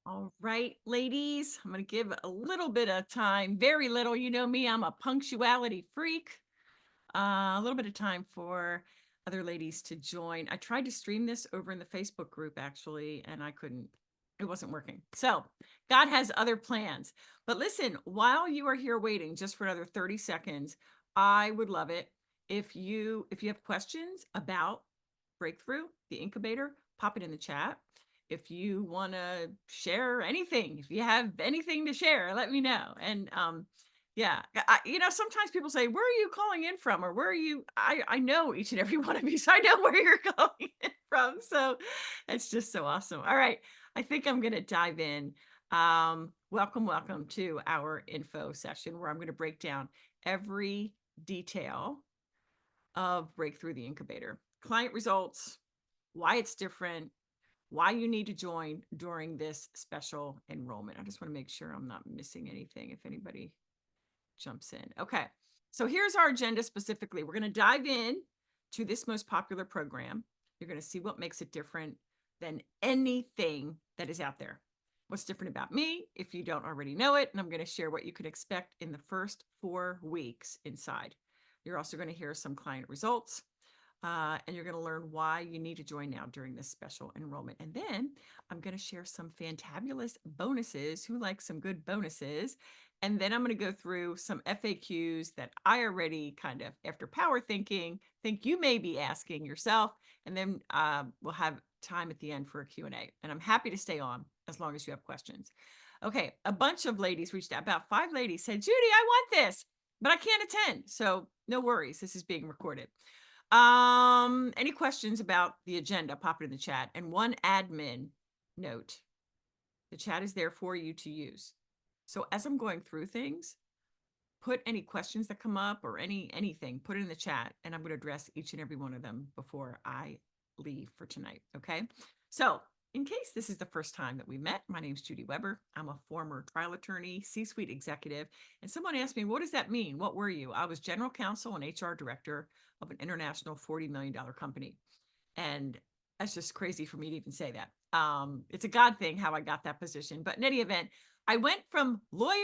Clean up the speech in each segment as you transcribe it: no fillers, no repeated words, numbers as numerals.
All right, ladies, I'm going to give a little bit of time, very little. You know me, I'm a punctuality freak. A little bit of time for other ladies to join. I tried to stream this over in the Facebook group actually, and I couldn't, it wasn't working. So God has other plans. But listen, while you are here waiting just for another 30 seconds, I would love it if you have questions about Breakthrough, the incubator, pop it in the chat. If you want to share anything, if you have anything to share, let me know. And yeah, sometimes people say, "Where are you calling in from?" Or "Where are you?" I know each and every one of you, so I know where you're calling in from. So it's just so awesome. All right, I think I'm gonna dive in. Welcome to our info session where I'm going to break down every detail of Breakthrough the Incubator, client results, why it's different, why you need to join during this special enrollment. I just want to make sure I'm not missing anything if anybody jumps in. Okay, so here's our agenda specifically. We're going to dive in to this most popular program. You're going to see what makes it different than anything that is out there. What's different about me if you don't already know it, and I'm going to share what you can expect in the first 4 weeks inside. You're also going to hear some client results, and you're going to learn why you need to join now during this special enrollment. And then I'm going to share some fantabulous bonuses. Who likes some good bonuses? And then I'm going to go through some FAQs that I already kind of, after power thinking, think you may be asking yourself. And then we'll have time at the end for a Q&A. And I'm happy to stay on as long as you have questions. Okay, a bunch of ladies reached out. About 5 ladies said, "Judy, I want this, but I can't attend." So no worries. This is being recorded. Any questions about the agenda? Pop it in the chat. And one admin note: the chat is there for you to use. So as I'm going through things, put any questions that come up or anything, put it in the chat, and I'm going to address each and every one of them before I leave for tonight. Okay. So in case this is the first time that we met, my name is Judy Weber. I'm a former trial attorney, C-suite executive. And someone asked me, what does that mean? What were you? I was general counsel and HR director of an international $40 million company. And that's just crazy for me to even say that. It's a God thing how I got that position. But in any event, I went from lawyer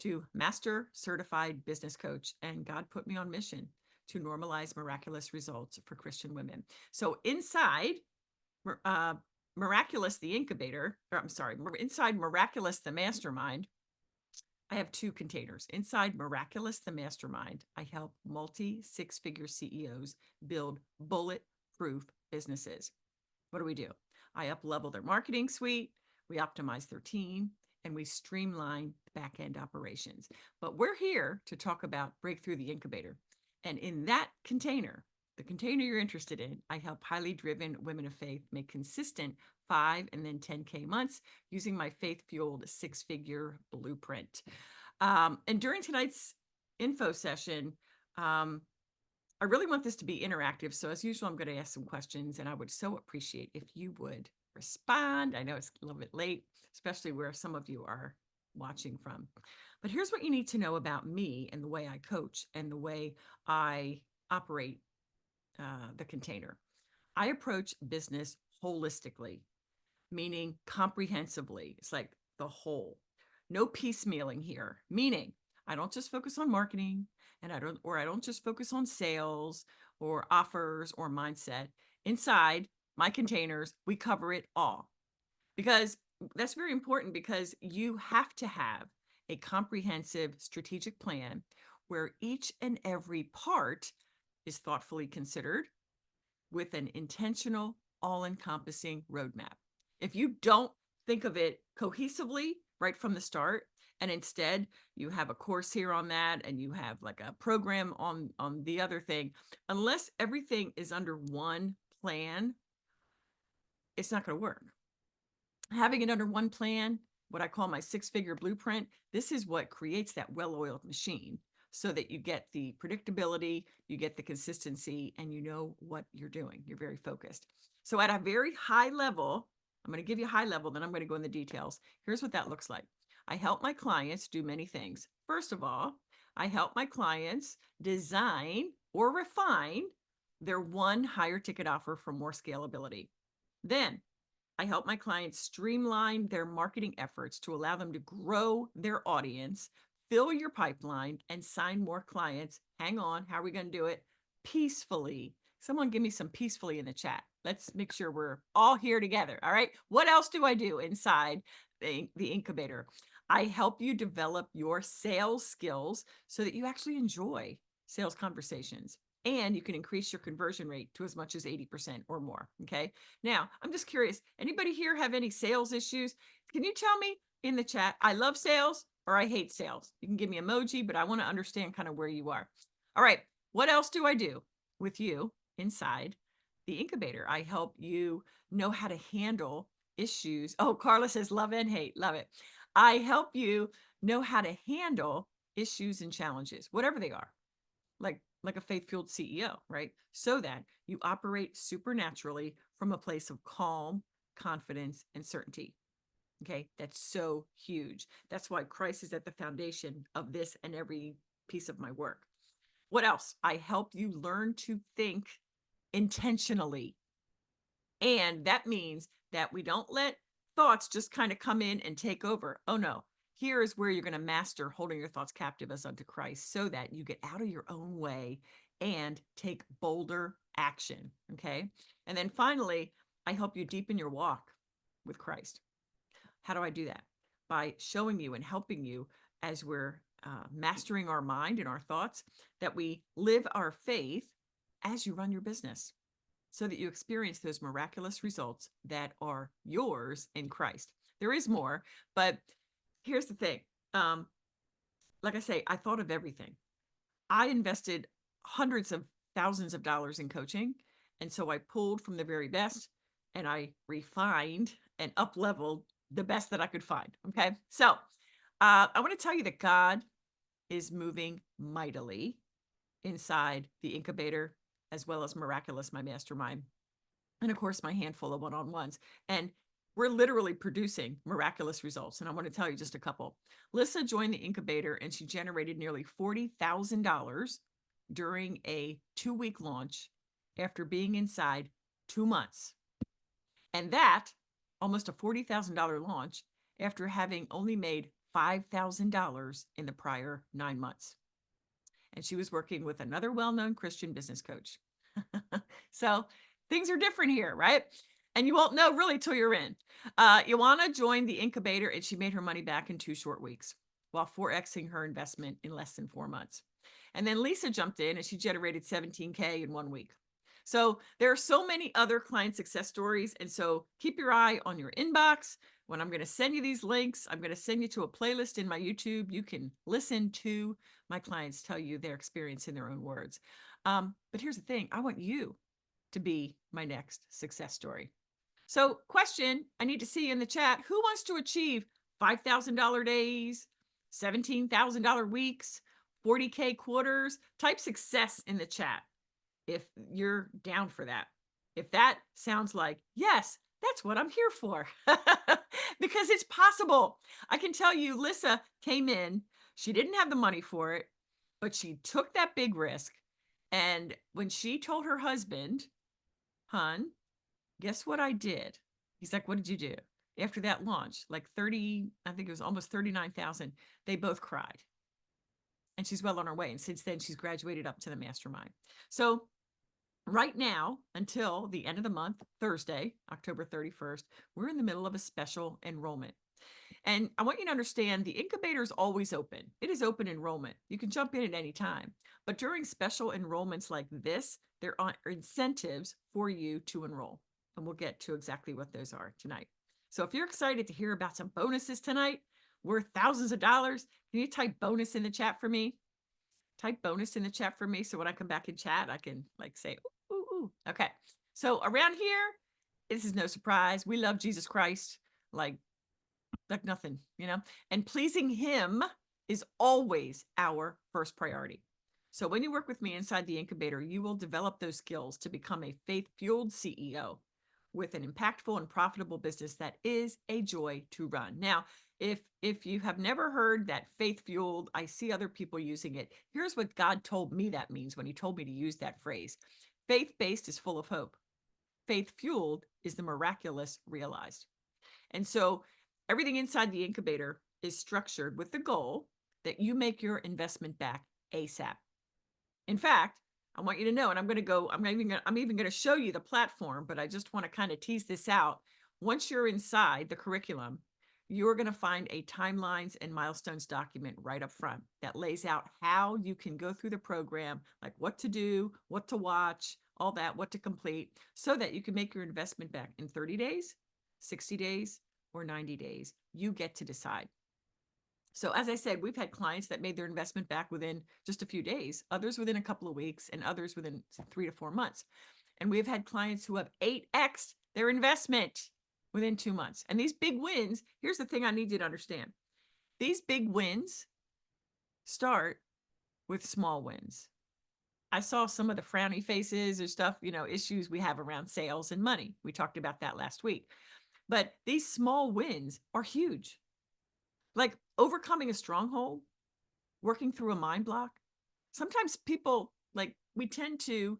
to master certified business coach, and God put me on mission to normalize miraculous results for Christian women. So inside Miraculous the Incubator, or I'm sorry, inside Miraculous the Mastermind, I have 2 containers. Inside Miraculous the Mastermind, I help multi 6-figure CEOs build bulletproof businesses. What do? I up-level their marketing suite, we optimize their team, and we streamline back-end operations. But we're here to talk about Breakthrough the Incubator. And in that container, the container you're interested in, I help highly driven women of faith make consistent 5 and then 10K months using my faith-fueled 6-figure blueprint. And during tonight's info session, I really want this to be interactive. So as usual, I'm going to ask some questions, and I would so appreciate if you would respond. I know it's a little bit late, especially where some of you are watching from. But here's what you need to know about me and the way I coach and the way I operate the container. I approach business holistically, meaning comprehensively. It's like the whole. No piecemealing here, meaning I don't just focus on marketing, and I don't just focus on sales or offers or mindset. Inside my containers, we cover it all. Because that's very important, because you have to have a comprehensive strategic plan where each and every part is thoughtfully considered with an intentional, all-encompassing roadmap. If you don't think of it cohesively right from the start, and instead you have a course here on that, and you have like a program on the other thing, unless everything is under one plan, it's not going to work. Having it under one plan, what I call my 6-figure blueprint, this is what creates that well-oiled machine, so that you get the predictability, you get the consistency, and you know what you're doing. You're very focused. So at a very high level, I'm going to give you a high level, then I'm going to go in the details. Here's what that looks like. I help my clients do many things. First of all, I help my clients design or refine their one higher ticket offer for more scalability. Then I help my clients streamline their marketing efforts to allow them to grow their audience, fill your pipeline, and sign more clients. Hang on, how are we going to do it? Peacefully. Someone give me some peacefully in the chat. Let's make sure we're all here together. All right. What else do I do inside the incubator? I help you develop your sales skills so that you actually enjoy sales conversations and you can increase your conversion rate to as much as 80% or more. Okay. Now, I'm just curious, anybody here have any sales issues? Can you tell me in the chat, I love sales or I hate sales? You can give me emoji, but I want to understand kind of where you are. All right. What else do I do with you inside the incubator? I help you know how to handle issues. Oh, Carla says love and hate. Love it. I help you know how to handle issues and challenges, whatever they are, like a faith-fueled CEO, right? So that you operate supernaturally from a place of calm, confidence, and certainty. Okay, that's so huge. That's why Christ is at the foundation of this and every piece of my work. What else? I help you learn to think intentionally. And that means that we don't let thoughts just kind of come in and take over. Oh no, here is where you're going to master holding your thoughts captive as unto Christ so that you get out of your own way and take bolder action. Okay. And then finally, I help you deepen your walk with Christ. How do I do that? By showing you and helping you as we're mastering our mind and our thoughts, that we live our faith as you run your business so that you experience those miraculous results that are yours in Christ. There is more, but here's the thing. Like I say, I thought of everything. I invested hundreds of thousands of dollars in coaching. And so I pulled from the very best and I refined and up leveled the best that I could find. Okay. So I want to tell you that God is moving mightily inside the incubator, as well as Miraculous, my mastermind. And of course, my handful of one-on-ones. And we're literally producing miraculous results. And I want to tell you just a couple. Lissa joined the incubator and she generated nearly $40,000 during a 2-week launch after being inside 2 months. And that almost a $40,000 launch after having only made $5,000 in the prior 9 months. And she was working with another well-known Christian business coach. So things are different here, right? And you won't know really till you're in. Ioana joined the incubator and she made her money back in 2 short weeks while 4Xing her investment in less than 4 months. And then Lisa jumped in and she generated 17K in 1 week. So there are so many other client success stories. And so keep your eye on your inbox. When I'm going to send you these links, I'm going to send you to a playlist in my YouTube. You can listen to my clients tell you their experience in their own words. But here's the thing. I want you to be my next success story. So question, I need to see in the chat, who wants to achieve $5,000 days, $17,000 weeks, 40K quarters? Type success in the chat if you're down for that. If that sounds like, yes, that's what I'm here for, because it's possible. I can tell you, Lissa came in, she didn't have the money for it, but she took that big risk. And when she told her husband, hun, guess what I did? He's like, what did you do? After that launch, like 30, I think it was almost 39,000, they both cried. And she's well on her way. And since then, she's graduated up to the mastermind. So right now, until the end of the month, Thursday, October 31st, we're in the middle of a special enrollment. And I want you to understand the incubator is always open. It is open enrollment. You can jump in at any time. But during special enrollments like this, there are incentives for you to enroll. And we'll get to exactly what those are tonight. So if you're excited to hear about some bonuses tonight, worth thousands of dollars, can you type bonus in the chat for me? Type bonus in the chat for me. So when I come back in chat, I can like say, ooh, ooh, ooh. Okay. So around here, this is no surprise. We love Jesus Christ like nothing, and pleasing him is always our first priority. So when you work with me inside the incubator, you will develop those skills to become a faith-fueled CEO with an impactful and profitable business that is a joy to run. Now, if you have never heard that faith-fueled, I see other people using it. Here's what God told me that means when he told me to use that phrase. Faith-based is full of hope. faith fueled is the miraculous realized. And so everything inside the incubator is structured with the goal that you make your investment back ASAP. In fact, I want you to know, and I'm even going to show you the platform, but I just want to kind of tease this out. Once you're inside the curriculum, you're going to find a timelines and milestones document right up front that lays out how you can go through the program, like what to do, what to watch, all that, what to complete, so that you can make your investment back in 30 days, 60 days, or 90 days. You get to decide. So as I said, we've had clients that made their investment back within just a few days, others within a couple of weeks, and others within 3 to 4 months. And we've had clients who have 8x their investment within 2 months. And these big wins, here's the thing I need you to understand. These big wins start with small wins. I saw some of the frowny faces or stuff, issues we have around sales and money. We talked about that last week. But these small wins are huge. Like overcoming a stronghold, working through a mind block. Sometimes people, we tend to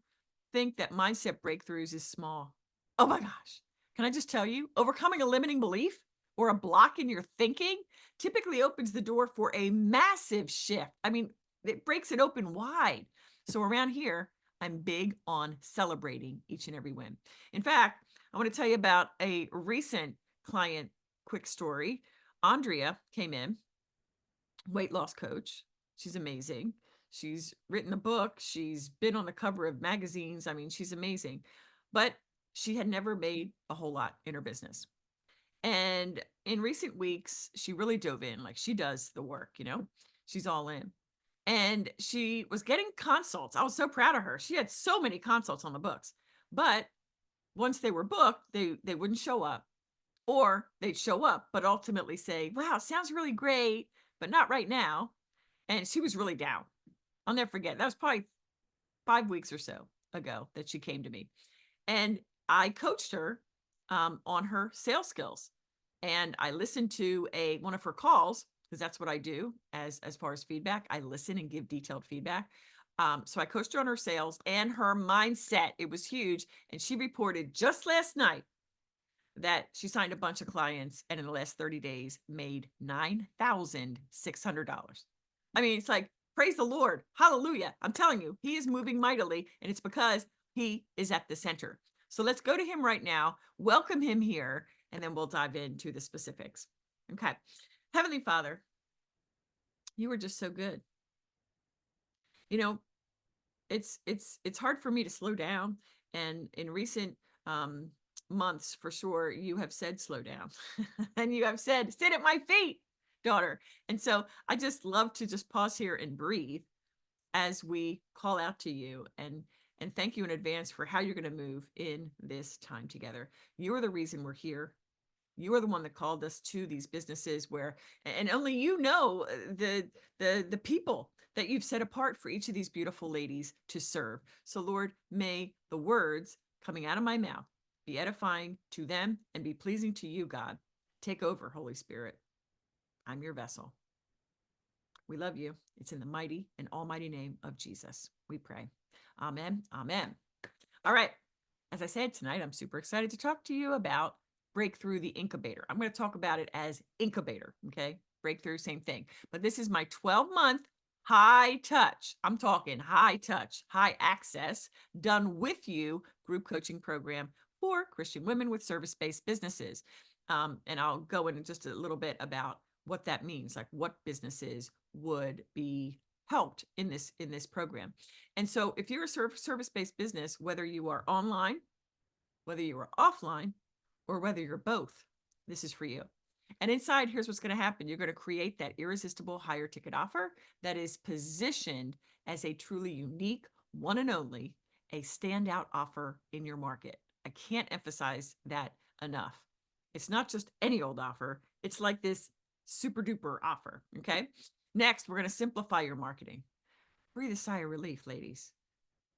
think that mindset breakthroughs is small. Oh my gosh. Can I just tell you, overcoming a limiting belief or a block in your thinking typically opens the door for a massive shift. I mean, it breaks it open wide. So around here, I'm big on celebrating each and every win. In fact, I want to tell you about a recent client quick story. Andrea came in, weight loss coach. She's amazing. She's written a book. She's been on the cover of magazines. I mean, she's amazing. But she had never made a whole lot in her business. And in recent weeks, she really dove in, like she does the work, she's all in. And she was getting consults. I was so proud of her. She had so many consults on the books. But once they were booked, they wouldn't show up. Or they'd show up, but ultimately say, wow, sounds really great, but not right now. And she was really down. I'll never forget. That was probably 5 weeks or so ago that she came to me. And I coached her on her sales skills. And I listened to one of her calls, because that's what I do as far as feedback. I listen and give detailed feedback. So I coached her on her sales and her mindset. It was huge. And she reported just last night that she signed a bunch of clients and in the last 30 days made $9,600. I mean, it's like, praise the Lord. Hallelujah. I'm telling you, he is moving mightily, and it's because he is at the center. So let's go to him right now, welcome him here, and then we'll dive into the specifics. Okay. Heavenly Father, you are just so good. It's hard for me to slow down. And in recent months, for sure, you have said slow down and you have said sit at my feet, daughter. And so I just love to just pause here and breathe as we call out to you and thank you in advance for how you're going to move in this time together. You are the reason we're here. You are the one that called us to these businesses where, and only you know the people that you've set apart for each of these beautiful ladies to serve. So Lord, may the words coming out of my mouth be edifying to them and be pleasing to you, God. Take over, Holy Spirit. I'm your vessel. We love you. It's in the mighty and almighty name of Jesus we pray. Amen. Amen. All right. As I said tonight, I'm super excited to talk to you about Breakthrough the Incubator. I'm going to talk about it as Incubator. Okay. Breakthrough, same thing. But this is my 12-month high touch. I'm talking high touch, high access, done with you group coaching program for Christian women with service-based businesses. And I'll go in just a little bit about what that means, like what businesses would be helped in this program. And so if you're a service-based business, whether you are online, whether you are offline, or whether you're both, this is for you. And inside, here's what's going to happen. You're going to create that irresistible higher ticket offer that is positioned as a truly unique, one and only, a standout offer in your market. I can't emphasize that enough. It's not just any old offer. It's like this super duper offer. Okay. Next, we're going to simplify your marketing. Breathe a sigh of relief, ladies.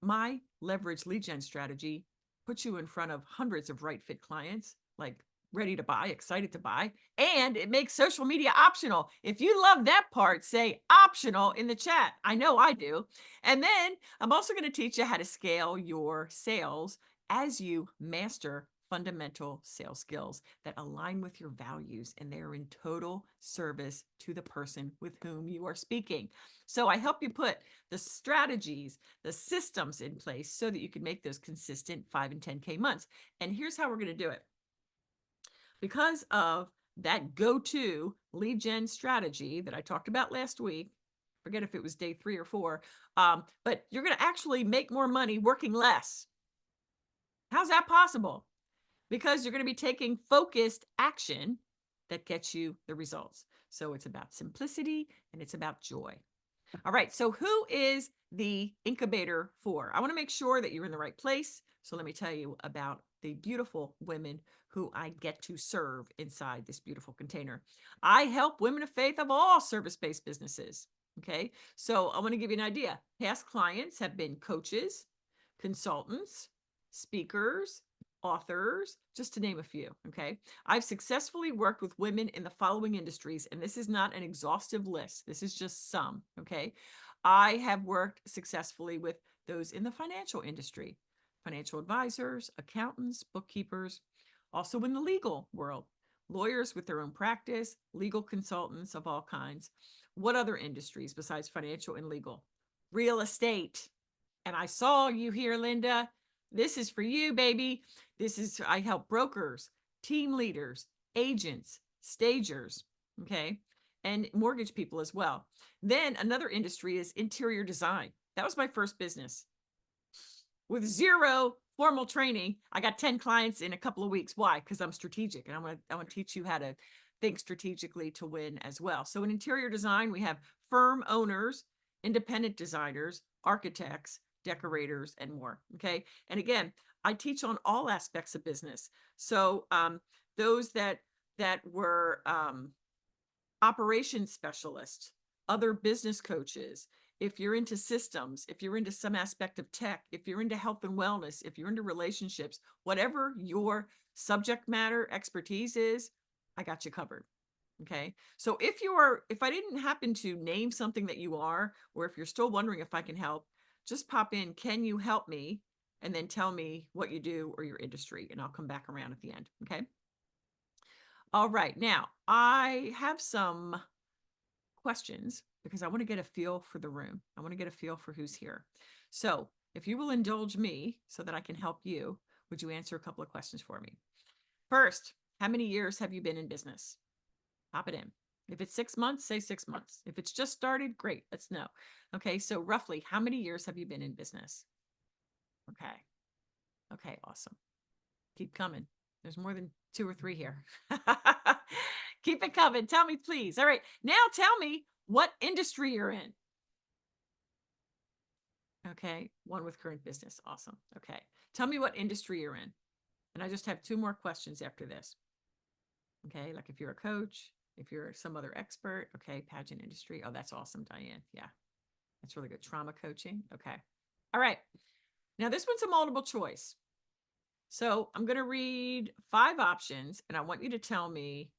My leverage lead gen strategy puts you in front of hundreds of right fit clients, like ready to buy, excited to buy, and it makes social media optional. If you love that part, say optional in the chat. I know I do. And then I'm also going to teach you how to scale your sales as you master fundamental sales skills that align with your values and they are in total service to the person with whom you are speaking. So I help you put the strategies, the systems in place so that you can make those consistent 5 and 10K months. And here's how we're going to do it. Because of that go-to lead gen strategy that I talked about last week, forget if it was day 3 or 4, but you're going to actually make more money working less. How's that possible? Because you're going to be taking focused action that gets you the results. So it's about simplicity and it's about joy. All right, so who is the incubator for? I want to make sure that you're in the right place. So let me tell you about the beautiful women who I get to serve inside this beautiful container. I help women of faith of all service-based businesses. Okay, so I want to give you an idea. Past clients have been coaches, consultants, speakers, authors, just to name a few. Okay, I've successfully worked with women in the following industries, and this is not an exhaustive list. This is just some. Okay, I have worked successfully with those in the financial industry, financial advisors, accountants, bookkeepers, also in the legal world, lawyers with their own practice, legal consultants of all kinds. What other industries besides financial and legal? Real estate. And I saw you here, Linda. This is for you, baby. I help brokers, team leaders, agents, stagers, okay, and mortgage people as well. Then another industry is interior design. That was my first business. With zero formal training, I got 10 clients in a couple of weeks. Why? Because I'm strategic, and I want to teach you how to think strategically to win as well. So in interior design, we have firm owners, independent designers, architects, decorators, and more. Okay. And again, I teach on all aspects of business. So those that were operations specialists, other business coaches, if you're into systems, if you're into some aspect of tech, if you're into health and wellness, if you're into relationships, whatever your subject matter expertise is, I got you covered. Okay. So if I didn't happen to name something that you are, or if you're still wondering if I can help, just pop in, can you help me? And then tell me what you do or your industry, and I'll come back around at the end. Okay. All right. Now I have some questions because I want to get a feel for the room. I want to get a feel for who's here. So if you will indulge me so that I can help you, would you answer a couple of questions for me? First, how many years have you been in business? Pop it in. If it's 6 months, say 6 months. If it's just started, great. Let's know. Okay. So roughly how many years have you been in business? Okay. Okay. Awesome. Keep coming. There's more than 2 or 3 here. Keep it coming. Tell me, please. All right. Now tell me what industry you're in. Okay. One with current business. Awesome. Okay. Tell me what industry you're in. And I just have 2 more questions after this. Okay. Like if you're a coach, if you're some other expert. Okay. Pageant industry. Oh, that's awesome, Diane. Yeah. That's really good. Trauma coaching. Okay. All right. Now this one's a multiple choice. So I'm going to read 5 options, and I want you to tell me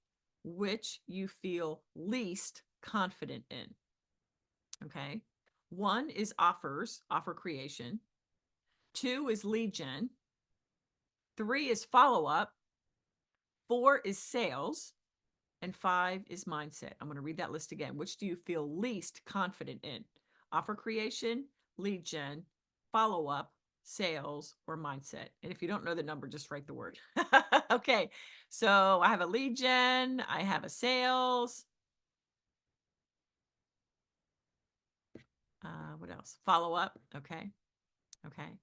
which you feel least confident in. Okay. 1 is offer creation. 2 is lead gen. 3 is follow-up. 4 is sales. And 5 is mindset. I'm going to read that list again. Which do you feel least confident in? Offer creation, lead gen, follow-up, sales, or mindset. And if you don't know the number, just write the word. Okay. So I have a lead gen. I have a sales. What else? Follow-up. Okay. Okay.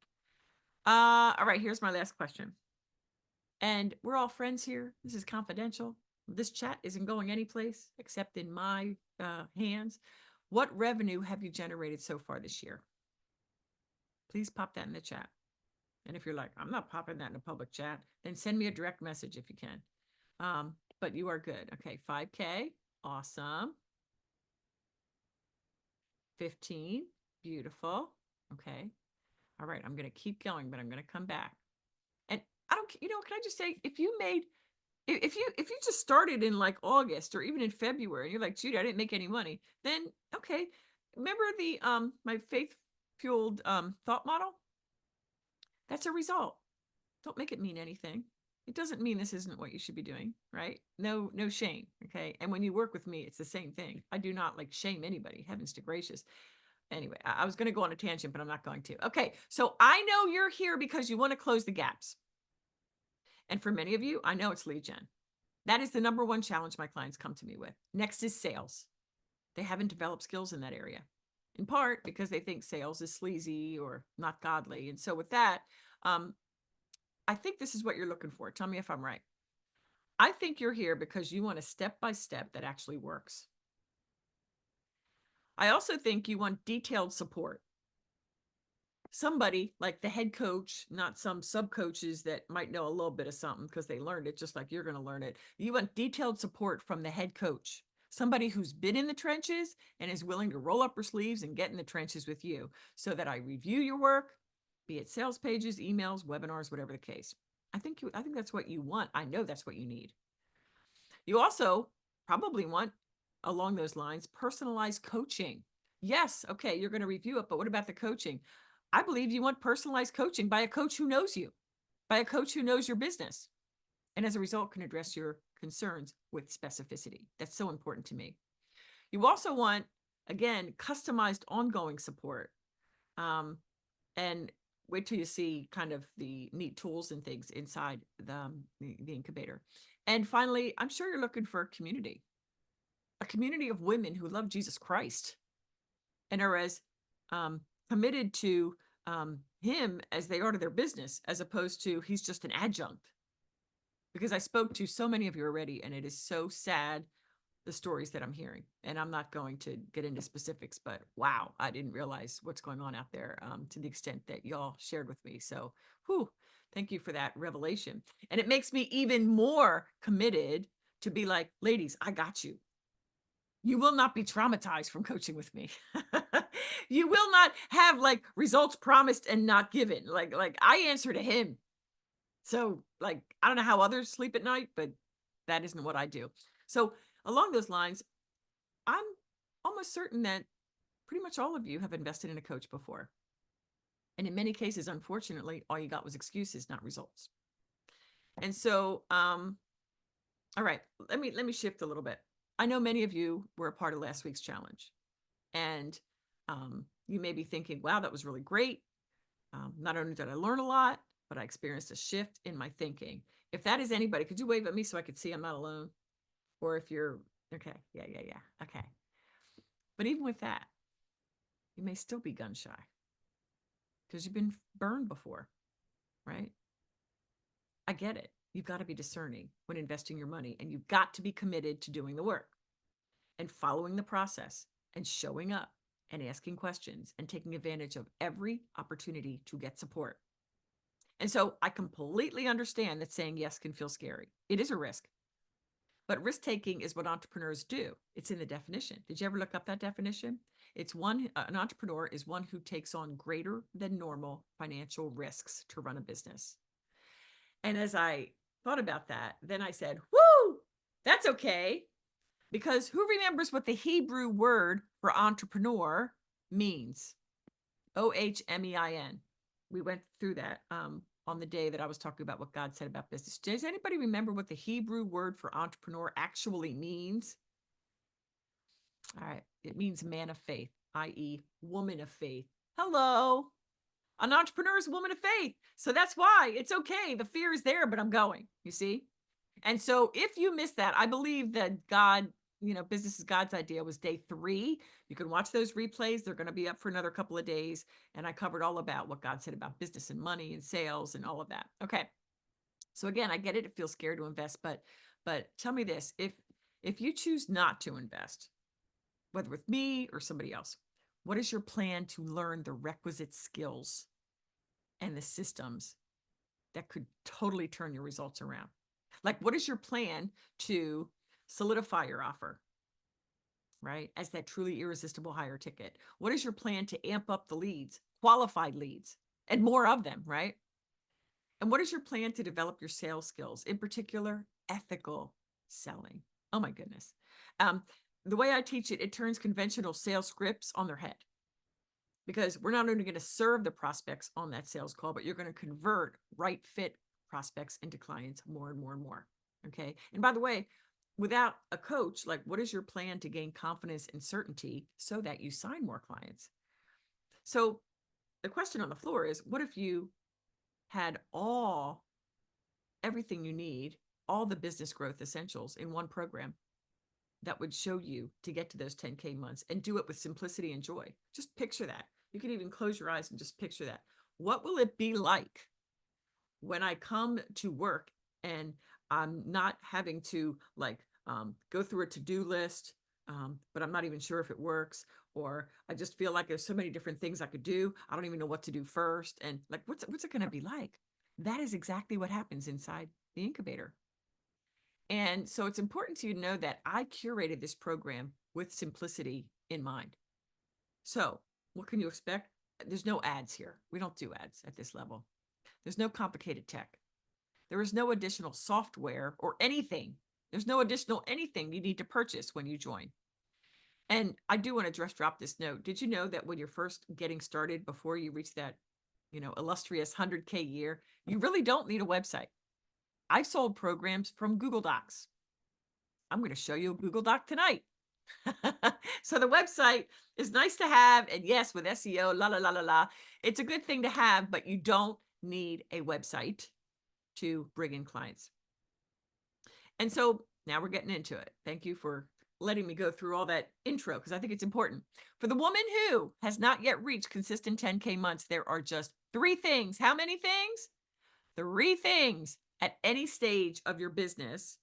All right. Here's my last question. And we're all friends here. This is confidential. This chat isn't going anyplace except in my hands. What revenue have you generated so far this year? Please pop that in the chat. And if you're like, I'm not popping that in a public chat, then send me a direct message if you can. But you are good. Okay, 5K. Awesome. 15. Beautiful. Okay. All right, I'm going to keep going, but I'm going to come back. And I don't, can I just say, if you just started in like August or even in February, and you're like, Judy, I didn't make any money, then okay. Remember my faith fueled thought model? That's a result. Don't make it mean anything. It doesn't mean this isn't what you should be doing, right? No, no shame. Okay. And when you work with me, it's the same thing. I do not like shame anybody. Heavens to gracious. Anyway, I was going to go on a tangent, but I'm not going to. Okay. So I know you're here because you want to close the gaps. And for many of you, I know it's lead gen. That is the number one challenge my clients come to me with. Next is sales. They haven't developed skills in that area, in part because they think sales is sleazy or not godly. And so with that, I think this is what you're looking for. Tell me if I'm right. I think you're here because you want a step-by-step that actually works. I also think you want detailed support. Somebody like the head coach, not some sub coaches that might know a little bit of something because they learned it just like you're going to learn it. You want detailed support from the head coach, somebody who's been in the trenches and is willing to roll up her sleeves and get in the trenches with you so that I review your work, be it sales pages, emails, webinars, whatever the case. I think that's what you want. I know that's what you need. You also probably want, along those lines, personalized coaching. Yes, okay, you're going to review it, but what about the coaching? I believe you want personalized coaching by a coach who knows you, by a coach who knows your business, and as a result can address your concerns with specificity. That's so important to me. You also want, again, customized ongoing support. And wait till you see kind of the neat tools and things inside the incubator. And finally, I'm sure you're looking for a community of women who love Jesus Christ and are as committed to him as they are to their business, as opposed to he's just an adjunct. Because I spoke to so many of you already, and it is so sad, the stories that I'm hearing. And I'm not going to get into specifics, but wow, I didn't realize what's going on out there to the extent that y'all shared with me. So, thank you for that revelation. And it makes me even more committed to be like, ladies, I got you. You will not be traumatized from coaching with me. You will not have like results promised and not given. Like I answer to him. So like, I don't know how others sleep at night, but that isn't what I do. So along those lines, I'm almost certain that pretty much all of you have invested in a coach before. And in many cases, unfortunately, all you got was excuses, not results. And so, all right, let me shift a little bit. I know many of you were a part of last week's challenge, and you may be thinking, wow, that was really great. Not only did I learn a lot, but I experienced a shift in my thinking. If that is anybody, could you wave at me so I could see I'm not alone? Or if you're, okay, yeah, okay. But even with that, you may still be gun shy because you've been burned before, right? I get it. You've got to be discerning when investing your money, and you've got to be committed to doing the work and following the process and showing up and asking questions and taking advantage of every opportunity to get support. And so I completely understand that saying yes can feel scary. It is a risk. But risk taking is what entrepreneurs do. It's in the definition. Did you ever look up that definition? It's an entrepreneur is one who takes on greater than normal financial risks to run a business. And as I thought about that, then I said, whoo, that's okay. Because who remembers what the Hebrew word for entrepreneur means? OHMEIN. We went through that on the day that I was talking about what God said about business. Does anybody remember what the Hebrew word for entrepreneur actually means? All right. It means man of faith, i.e., woman of faith. Hello. An entrepreneur is a woman of faith. So that's why it's okay. The fear is there, but I'm going, you see? And so if you missed that, I believe that God, business is God's idea was day 3. You can watch those replays. They're going to be up for another couple of days. And I covered all about what God said about business and money and sales and all of that. Okay. So again, I get it. It feels scary to invest, but tell me this, if you choose not to invest, whether with me or somebody else, what is your plan to learn the requisite skills and the systems that could totally turn your results around? Like, what is your plan to solidify your offer, right? As that truly irresistible higher ticket? What is your plan to amp up the leads, qualified leads, and more of them, right? And what is your plan to develop your sales skills, in particular, ethical selling? Oh my goodness. The way I teach it, it turns conventional sales scripts on their head, because we're not only going to serve the prospects on that sales call, but you're going to convert right fit prospects into clients more and more and more. Okay. And by the way, without a coach, like, what is your plan to gain confidence and certainty so that you sign more clients? So the question on the floor is, what if you had everything you need, all the business growth essentials in one program that would show you to get to those 10K months, and do it with simplicity and joy? Just picture that. You can even close your eyes and just picture that. What will it be like when I come to work and I'm not having to go through a to-do list, but I'm not even sure if it works, or I just feel like there's so many different things I could do. I don't even know what to do first. And like, what's it going to be like? That is exactly what happens inside the incubator. And so it's important to know that I curated this program with simplicity in mind. So what can you expect? There's no ads here. We don't do ads at this level. There's no complicated tech. There is no additional software or anything. There's no additional anything you need to purchase when you join. And I do want to just drop this note. Did you know that when you're first getting started, before you reach that, illustrious 100K year, you really don't need a website? I sold programs from Google Docs. I'm going to show you a Google Doc tonight. So the website is nice to have. And yes, with SEO, la, la, la, la, la, it's a good thing to have, but you don't need a website to bring in clients. And so now we're getting into it. Thank you for letting me go through all that intro, because I think it's important. For the woman who has not yet reached consistent 10K months, there are just 3 things. How many things? 3 things at any stage of your business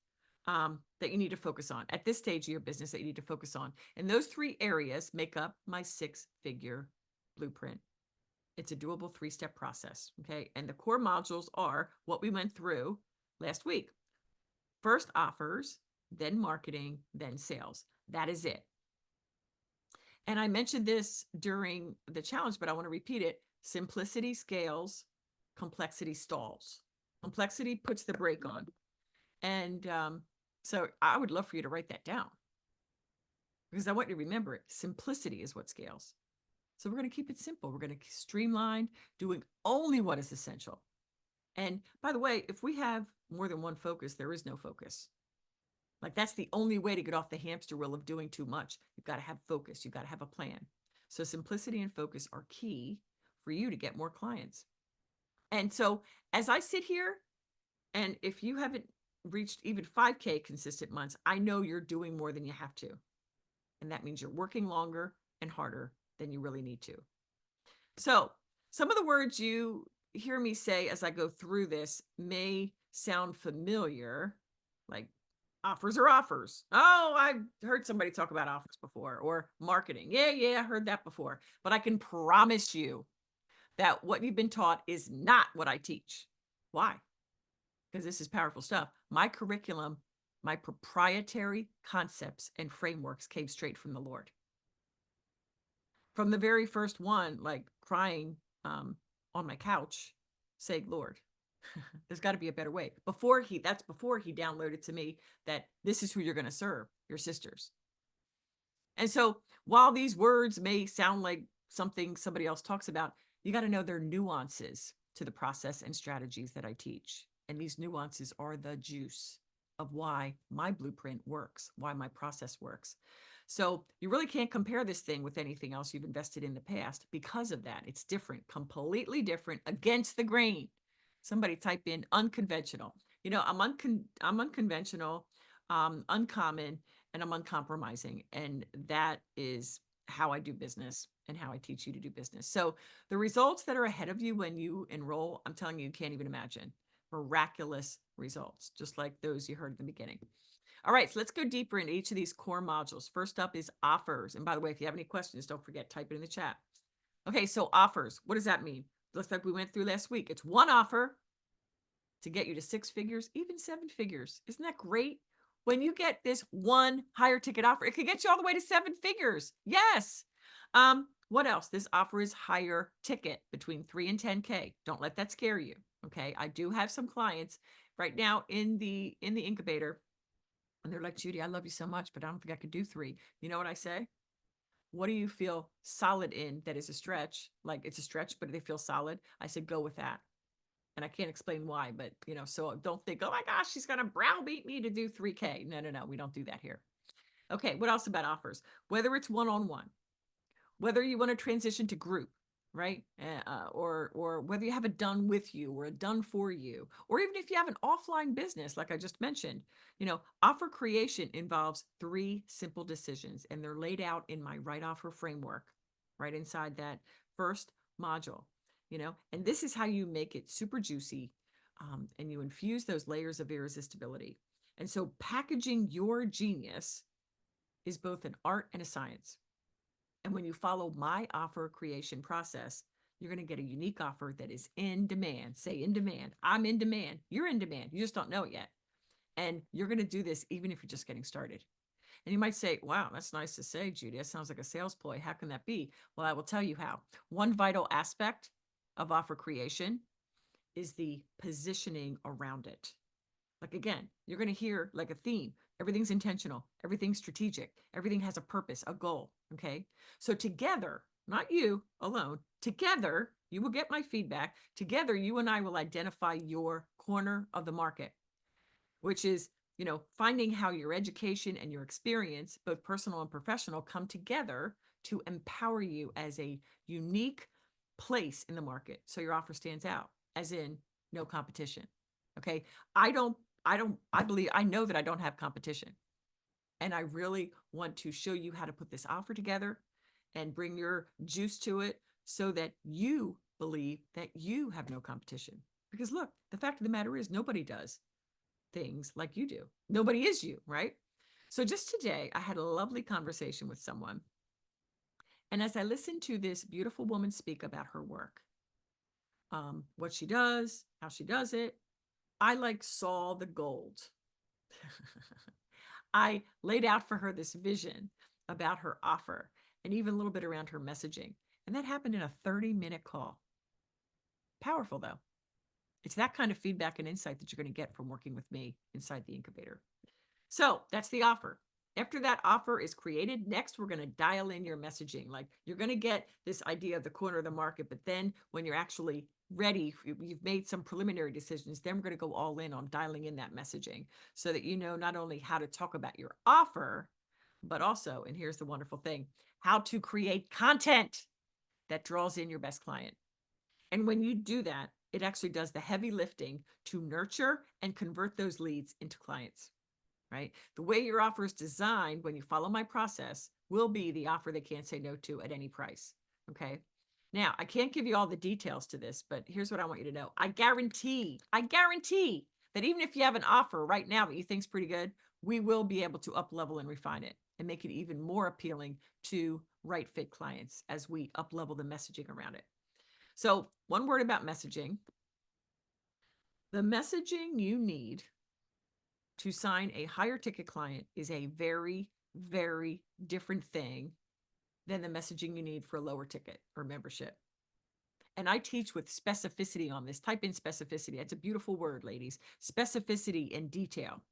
that you need to focus on. At this stage of your business that you need to focus on. And those 3 areas make up my 6-figure blueprint. It's a doable 3-step process. Okay. And the core modules are what we went through last week. First, offers, then marketing, then sales. That is it. And I mentioned this during the challenge, but I want to repeat it. Simplicity scales, complexity stalls. Complexity puts the brake on. And so I would love for you to write that down, because I want you to remember it. Simplicity is what scales. So we're going to keep it simple. We're going to streamline, doing only what is essential. And by the way, if we have more than one focus, there is no focus. Like, that's the only way to get off the hamster wheel of doing too much. You've got to have focus. You've got to have a plan. So simplicity and focus are key for you to get more clients. And so as I sit here, and if you haven't reached even 5K consistent months, I know you're doing more than you have to. And that means you're working longer and harder than you really need to. So some of the words you hear me say as I go through this may sound familiar, like offers are offers. Oh, I've heard somebody talk about offers before. Or marketing. Yeah, I heard that before. But I can promise you that what you've been taught is not what I teach. Why? Because this is powerful stuff. My curriculum, my proprietary concepts and frameworks came straight from the Lord. From the very first one, like crying on my couch, saying, Lord, there's got to be a better way. That's before he downloaded to me that this is who you're going to serve, your sisters. And so while these words may sound like something somebody else talks about, you got to know there are nuances to the process and strategies that I teach. And these nuances are the juice of why my blueprint works, why my process works. So you really can't compare this thing with anything else you've invested in the past because of that. It's different, completely different, against the grain. Somebody type in unconventional. I'm unconventional, uncommon, and I'm uncompromising. And that is how I do business and how I teach you to do business. So the results that are ahead of you when you enroll, I'm telling you can't even imagine. Miraculous results, just like those you heard at the beginning. All right, so let's go deeper into each of these core modules. First up is offers. And by the way, if you have any questions, don't forget, type it in the chat. Okay, so offers, what does that mean? Looks like we went through last week. It's one offer to get you to 6 figures, even 7 figures. Isn't that great? When you get this one higher ticket offer, it could get you all the way to 7 figures. Yes. What else? This offer is higher ticket, between 3 and 10K. Don't let that scare you. Okay. I do have some clients right now in the incubator, and they're like, Judy, I love you so much, but I don't think I could do 3. You know what I say? What do you feel solid in that is a stretch? Like, it's a stretch, but they feel solid. I said, go with that. And I can't explain why, but so don't think, oh my gosh, she's going to browbeat me to do 3K. No, no, no. We don't do that here. Okay. What else about offers? Whether it's one-on-one, whether you want to transition to group, right? Or whether you have a done with you or a done for you, or even if you have an offline business, like I just mentioned, offer creation involves 3 simple decisions, and they're laid out in my right offer framework, right inside that first module, and this is how you make it super juicy, and you infuse those layers of irresistibility. And so packaging your genius is both an art and a science. And when you follow my offer creation process, you're going to get a unique offer that is in demand. Say in demand. I'm in demand. You're in demand. You just don't know it yet. And you're going to do this even if you're just getting started. And you might say, wow, that's nice to say, Judy. That sounds like a sales ploy. How can that be? Well, I will tell you how. One vital aspect of offer creation is the positioning around it. Like, again, you're going to hear like a theme. Everything's intentional. Everything's strategic. Everything has a purpose, a goal. Okay. So together, not you alone, together, you will get my feedback. Together, you and I will identify your corner of the market, which is, finding how your education and your experience, both personal and professional, come together to empower you as a unique place in the market. So your offer stands out, as in no competition. Okay. I know that I don't have competition. And I really want to show you how to put this offer together and bring your juice to it so that you believe that you have no competition. Because look, the fact of the matter is nobody does things like you do. Nobody is you, right? So just today, I had a lovely conversation with someone. And as I listened to this beautiful woman speak about her work, what she does, how she does it, I saw the gold. I laid out for her this vision about her offer and even a little bit around her messaging. And that happened in a 30-minute call. Powerful, though. It's that kind of feedback and insight that you're going to get from working with me inside the incubator. So that's the offer. After that offer is created, next we're going to dial in your messaging. Like, you're going to get this idea of the corner of the market, but then when you're actually ready, you've made some preliminary decisions, then we're going to go all in on dialing in that messaging so that you know not only how to talk about your offer, but also, and here's the wonderful thing, how to create content that draws in your best client. And when you do that, it actually does the heavy lifting to nurture and convert those leads into clients. Right? The way your offer is designed when you follow my process will be the offer they can't say no to at any price. Okay. Now, I can't give you all the details to this, but here's what I want you to know. I guarantee that even if you have an offer right now that you think is pretty good, we will be able to up level and refine it and make it even more appealing to right fit clients as we up level the messaging around it. So, one word about messaging. The messaging you need to sign a higher ticket client is a very, very different thing than the messaging you need for a lower ticket or membership. And I teach with specificity on this. Type in specificity. It's a beautiful word, ladies. Specificity and detail.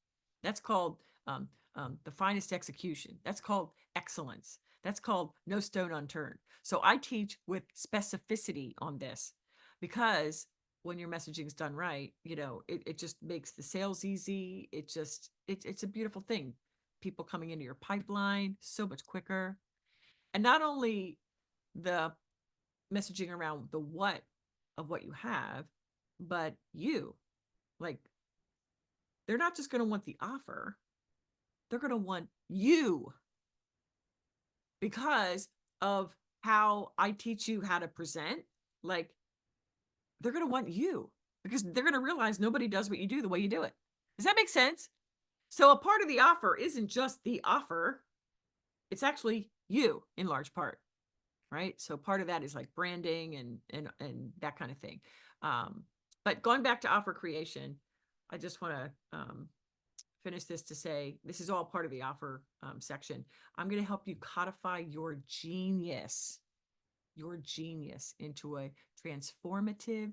That's called the finest execution. That's called excellence. That's called no stone unturned. So I teach with specificity on this because when your messaging is done right, it just makes the sales easy. It's a beautiful thing. People coming into your pipeline so much quicker. And not only the messaging around the what of what you have, but you, like, they're not just going to want the offer. They're going to want you because of how I teach you how to present. Like, they're going to want you because they're going to realize nobody does what you do the way you do it. Does that make sense? So a part of the offer isn't just the offer. It's actually you in large part, right? So part of that is like branding and that kind of thing. But going back to offer creation, I just want to finish this to say, this is all part of the offer section. I'm going to help you codify your genius into a transformative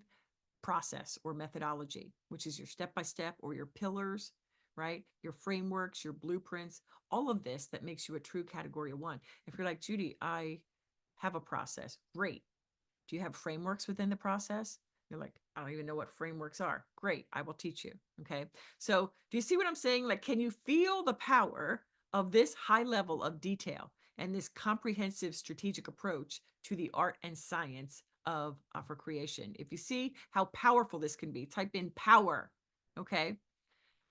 process or methodology, which is your step-by-step or your pillars, right? Your frameworks, your blueprints, all of this that makes you a true category 1. If you're like, Judy, I have a process. Great. Do you have frameworks within the process? You're like, I don't even know what frameworks are. Great, I will teach you. Okay. So do you see what I'm saying? Like, can you feel the power of this high level of detail and this comprehensive strategic approach to the art and science of offer creation? If you see how powerful this can be, type in power. Okay.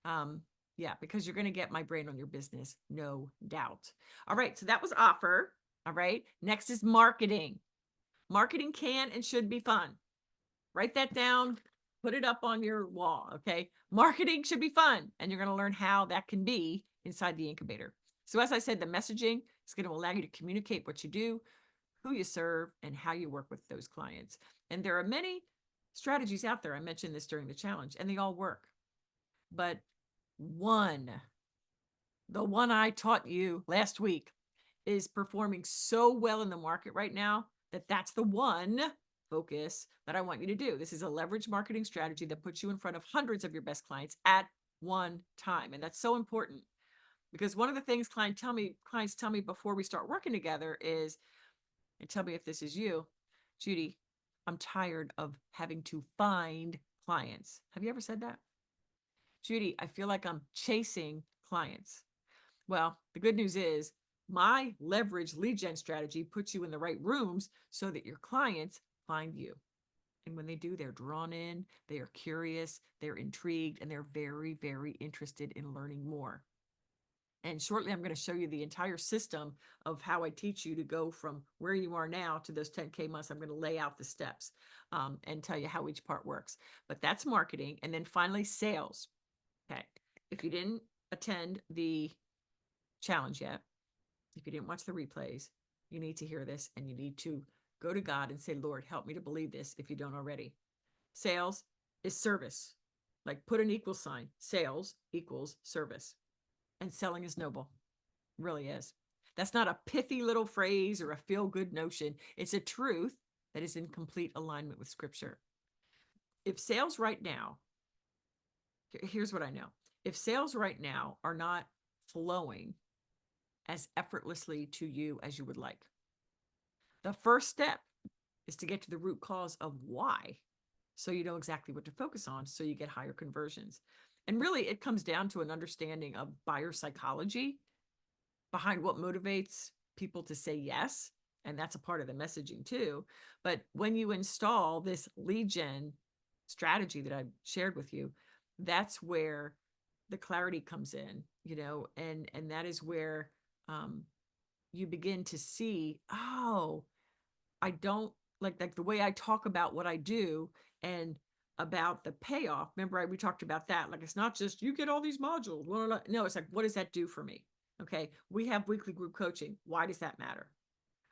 Um, yeah, because you're going to get my brain on your business, no doubt. All right. So that was offer. All right. Next is marketing. Marketing can and should be fun. Write that down, put it up on your wall. Okay. Marketing should be fun. And you're going to learn how that can be inside the incubator. So, as I said, the messaging is going to allow you to communicate what you do, who you serve, and how you work with those clients. And there are many strategies out there. I mentioned this during the challenge, and they all work. But one, the one I taught you last week, is performing so well in the market right now that that's the one focus that I want you to do. This is a leverage marketing strategy that puts you in front of hundreds of your best clients at one time. And that's so important because one of the things clients tell me before we start working together is, and tell me if this is you, Judy, I'm tired of having to find clients. Have you ever said that? Judy, I feel like I'm chasing clients. Well, the good news is my leverage lead gen strategy puts you in the right rooms so that your clients find you. And when they do, they're drawn in, they are curious, they're intrigued, and they're very, very interested in learning more. And shortly, I'm going to show you the entire system of how I teach you to go from where you are now to those 10K months. I'm going to lay out the steps and tell you how each part works. But that's marketing. And then finally, sales. Okay. If you didn't attend the challenge yet, if you didn't watch the replays, you need to hear this and you need to go to God and say, Lord, help me to believe this if you don't already. Sales is service. Like put an equal sign. Sales equals service. And selling is noble. Really is. That's not a pithy little phrase or a feel good notion. It's a truth that is in complete alignment with scripture. If sales right now, here's what I know. If sales right now are not flowing as effortlessly to you as you would like, the first step is to get to the root cause of why, so you know exactly what to focus on, so you get higher conversions. And really, it comes down to an understanding of buyer psychology behind what motivates people to say yes. And that's a part of the messaging too. But when you install this lead gen strategy that I've shared with you, that's where the clarity comes in, and that is where you begin to see, oh, I don't like the way I talk about what I do and about the payoff. Remember, we talked about that. Like, it's not just you get all these modules. Blah, blah, blah. No, it's like, what does that do for me? Okay. We have weekly group coaching. Why does that matter?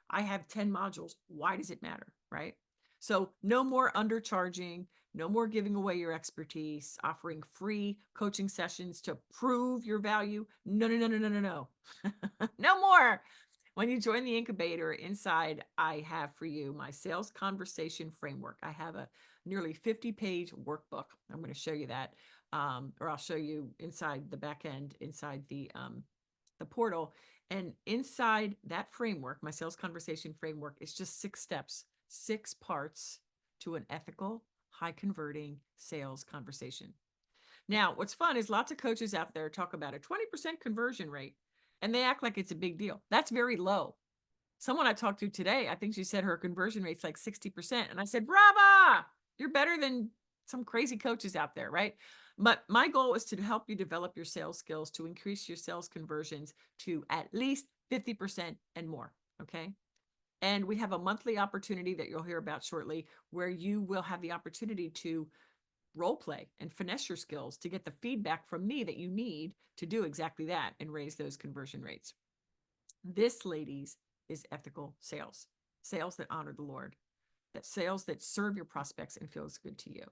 I have 10 modules. Why does it matter? Right. So no more undercharging, no more giving away your expertise, offering free coaching sessions to prove your value. No, no, no, no, no, no, no. No more. When you join the incubator, inside, I have for you my sales conversation framework. I have a nearly 50-page workbook. I'm going to show you that, or I'll show you inside the back end, inside the portal. And inside that framework, my sales conversation framework is just 6 steps, 6 parts to an ethical, high converting sales conversation. Now, what's fun is lots of coaches out there talk about a 20% conversion rate, and they act like it's a big deal. That's very low. Someone I talked to today, I think she said her conversion rate's like 60%. And I said, brava, you're better than some crazy coaches out there, right? But my goal is to help you develop your sales skills to increase your sales conversions to at least 50% and more. Okay. And we have a monthly opportunity that you'll hear about shortly where you will have the opportunity to role play and finesse your skills to get the feedback from me that you need to do exactly that and raise those conversion rates. This, ladies, is ethical sales, sales that honor the Lord, that sales that serve your prospects and feels good to you.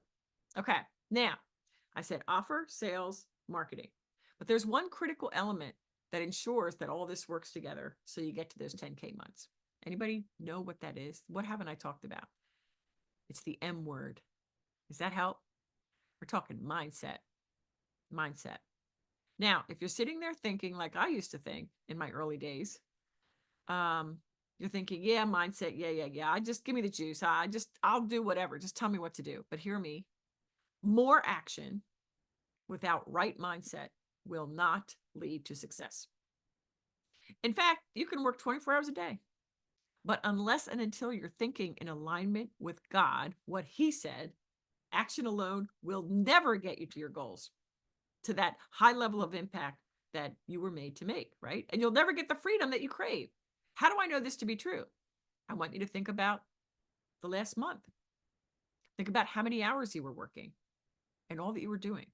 Okay. Now, I said offer, sales, marketing, but there's one critical element that ensures that all this works together so you get to those 10K months. Anybody know what that is? What haven't I talked about? It's the M word. Does that help? We're talking mindset. Mindset. Now, if you're sitting there thinking like I used to think in my early days, You're thinking, yeah, mindset. Yeah. I just give me the juice. I'll do whatever. Just tell me what to do. But hear me, more action without right mindset will not lead to success. In fact, you can work 24 hours a day, but unless and until you're thinking in alignment with God, what He said, action alone will never get you to your goals, to that high level of impact that you were made to make, right? And you'll never get the freedom that you crave. How do I know this to be true? I want you to think about the last month. Think about how many hours you were working and all that you were doing.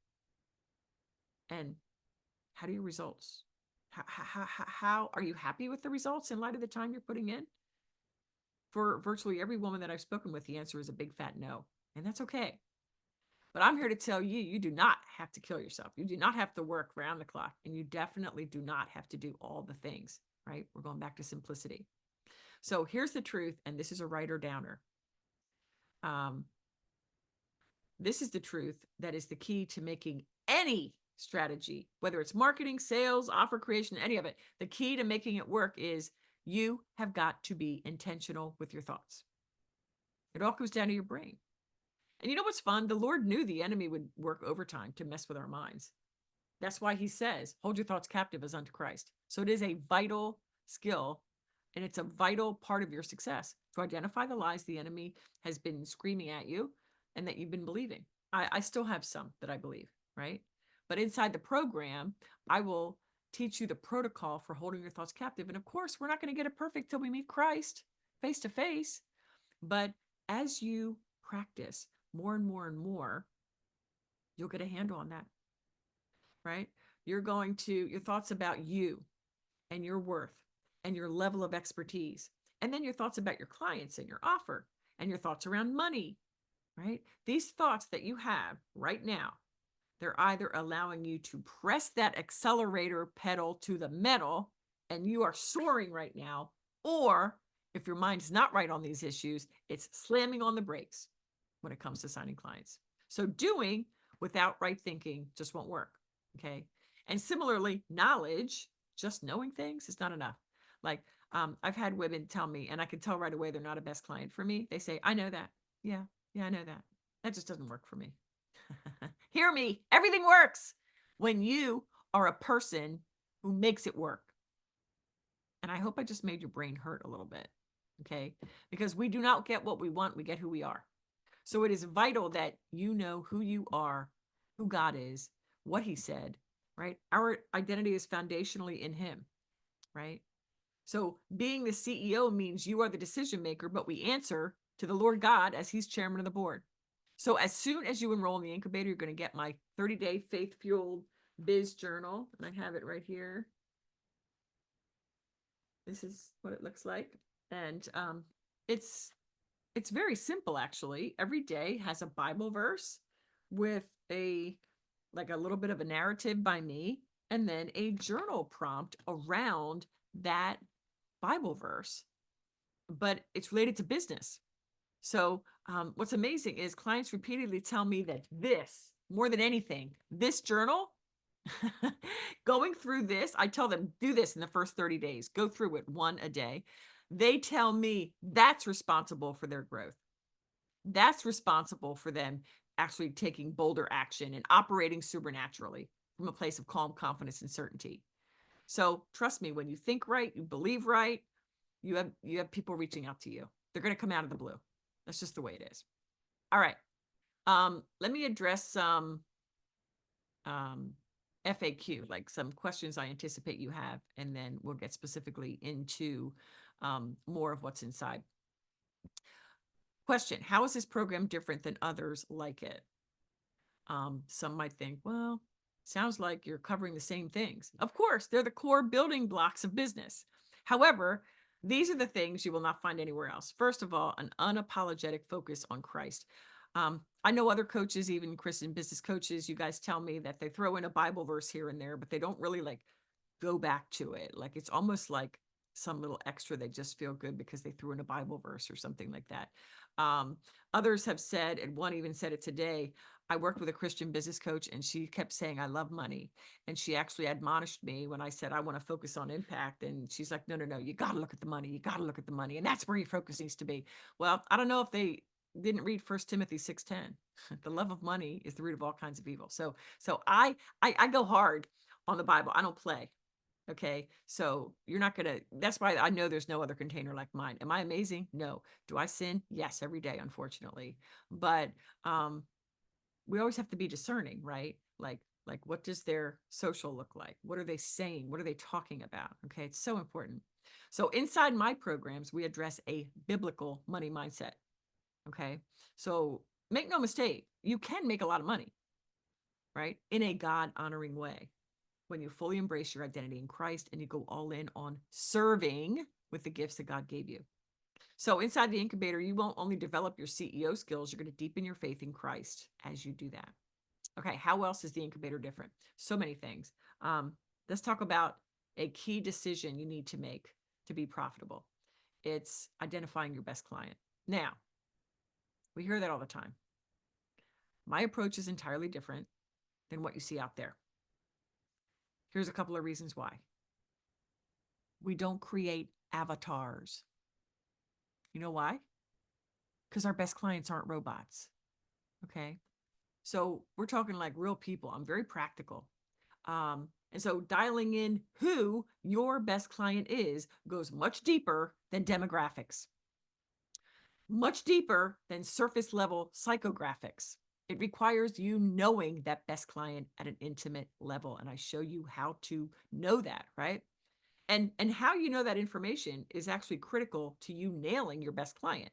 And how do your results? How are you happy with the results in light of the time you're putting in? For virtually every woman that I've spoken with, the answer is a big fat no. And that's okay. But I'm here to tell you, you do not have to kill yourself. You do not have to work round the clock. And you definitely do not have to do all the things, right? We're going back to simplicity. So here's the truth, and this is a writer downer. This is the truth that is the key to making any strategy, whether it's marketing, sales, offer creation, any of it. The key to making it work is you have got to be intentional with your thoughts. It all comes down to your brain. And you know what's fun? The Lord knew the enemy would work overtime to mess with our minds. That's why He says, hold your thoughts captive as unto Christ. So it is a vital skill, and it's a vital part of your success to identify the lies the enemy has been screaming at you and that you've been believing. I still have some that I believe, right? But inside the program, I will teach you the protocol for holding your thoughts captive. And of course, we're not going to get it perfect till we meet Christ face to face. But as you practice more and more and more, you'll get a handle on that, right? You're going to, your thoughts about you and your worth and your level of expertise, and then your thoughts about your clients and your offer and your thoughts around money, right? These thoughts that you have right now, they're either allowing you to press that accelerator pedal to the metal and you are soaring right now, or if your mind is not right on these issues, it's slamming on the brakes when it comes to signing clients. So doing without right thinking just won't work. Okay. And similarly, knowledge, just knowing things is not enough. Like I've had women tell me, and I can tell right away they're not a best client for me. They say, I know that. Yeah, I know that. That just doesn't work for me. Hear me. Everything works when you are a person who makes it work. And I hope I just made your brain hurt a little bit. Okay. Because we do not get what we want, we get who we are. So it is vital that you know who you are, who God is, what He said, right? Our identity is foundationally in Him, right? So being the CEO means you are the decision maker, but we answer to the Lord God as He's chairman of the board. So as soon as you enroll in the incubator, you're going to get my 30-day faith-fueled biz journal. And I have it right here. This is what it looks like. And it's very simple, actually. Every day has a Bible verse with a little bit of a narrative by me, and then a journal prompt around that Bible verse, but it's related to business. So what's amazing is clients repeatedly tell me that this, more than anything, this journal, going through this, I tell them, do this in the first 30 days, go through it one a day. They tell me that's responsible for their growth. That's responsible for them actually taking bolder action and operating supernaturally from a place of calm, confidence, and certainty. So trust me, when you think right, you believe right, you have people reaching out to you. They're going to come out of the blue. That's just the way it is. All right. Let me address some FAQ, like some questions I anticipate you have, and then we'll get specifically into more of what's inside. Question: how is this program different than others like it? Some might think, well, sounds like you're covering the same things. Of course, they're the core building blocks of business. However, these are the things you will not find anywhere else. First of all, an unapologetic focus on Christ. I know other coaches, even Christian business coaches, you guys tell me that they throw in a Bible verse here and there, but they don't really go back to it. Like it's almost like some little extra. They just feel good because they threw in a Bible verse or something like that. Others have said, and one even said it today, I worked with a Christian business coach, and she kept saying, I love money. And she actually admonished me when I said, I want to focus on impact. And she's like, no, no, no, you got to look at the money. You got to look at the money. And that's where your focus needs to be. Well, I don't know if they didn't read 1 Timothy 6:10. The love of money is the root of all kinds of evil. So I go hard on the Bible. I don't play. Okay. So you're not going to, that's why I know there's no other container like mine. Am I amazing? No. Do I sin? Yes, every day, unfortunately. But we always have to be discerning, right? Like what does their social look like? What are they saying? What are they talking about? Okay. It's so important. So inside my programs, we address a biblical money mindset. Okay. So make no mistake, you can make a lot of money, right? In a God honoring way when you fully embrace your identity in Christ and you go all in on serving with the gifts that God gave you. So inside the incubator, you won't only develop your CEO skills, you're going to deepen your faith in Christ as you do that. Okay, how else is the incubator different? So many things. Let's talk about a key decision you need to make to be profitable. It's identifying your best client. Now, we hear that all the time. My approach is entirely different than what you see out there. Here's a couple of reasons why. We don't create avatars. You know why? Because our best clients aren't robots. Okay. So we're talking like real people. I'm very practical. And so dialing in who your best client is goes much deeper than demographics, much deeper than surface level psychographics. It requires you knowing that best client at an intimate level. And I show you how to know that, right? And how you know that information is actually critical to you nailing your best client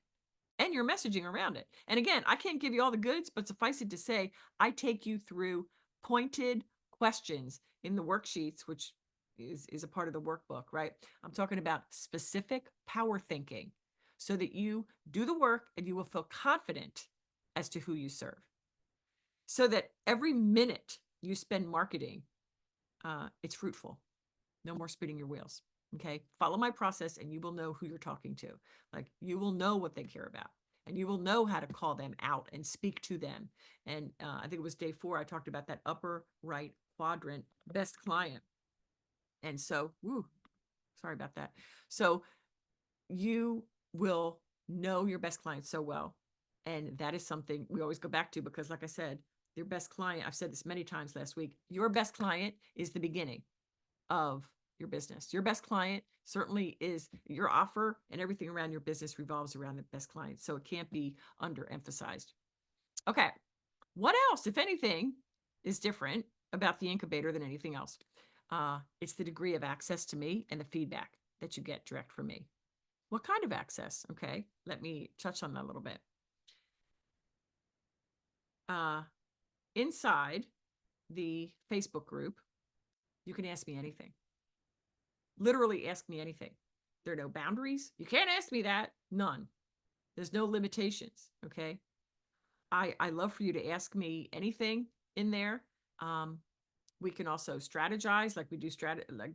and your messaging around it. And again, I can't give you all the goods, but suffice it to say, I take you through pointed questions in the worksheets, which is a part of the workbook, right? I'm talking about specific power thinking so that you do the work and you will feel confident as to who you serve. So that every minute you spend marketing, it's fruitful. No more spinning your wheels. Okay. Follow my process and you will know who you're talking to. Like you will know what they care about and you will know how to call them out and speak to them. And I think it was day 4, I talked about that upper right quadrant best client. And so, sorry about that. So you will know your best client so well. And that is something we always go back to because like I said, your best client, I've said this many times last week, your best client is the beginning of your business. Your best client certainly is your offer and everything around your business revolves around the best client. So it can't be underemphasized. Okay. What else, if anything, is different about the incubator than anything else? It's the degree of access to me and the feedback that you get direct from me. What kind of access? Okay. Let me touch on that a little bit. Inside the Facebook group, you can ask me anything. Literally ask me anything. There are no boundaries. You can't ask me that. None. There's no limitations. Okay. I love for you to ask me anything in there. We can also strategize like we do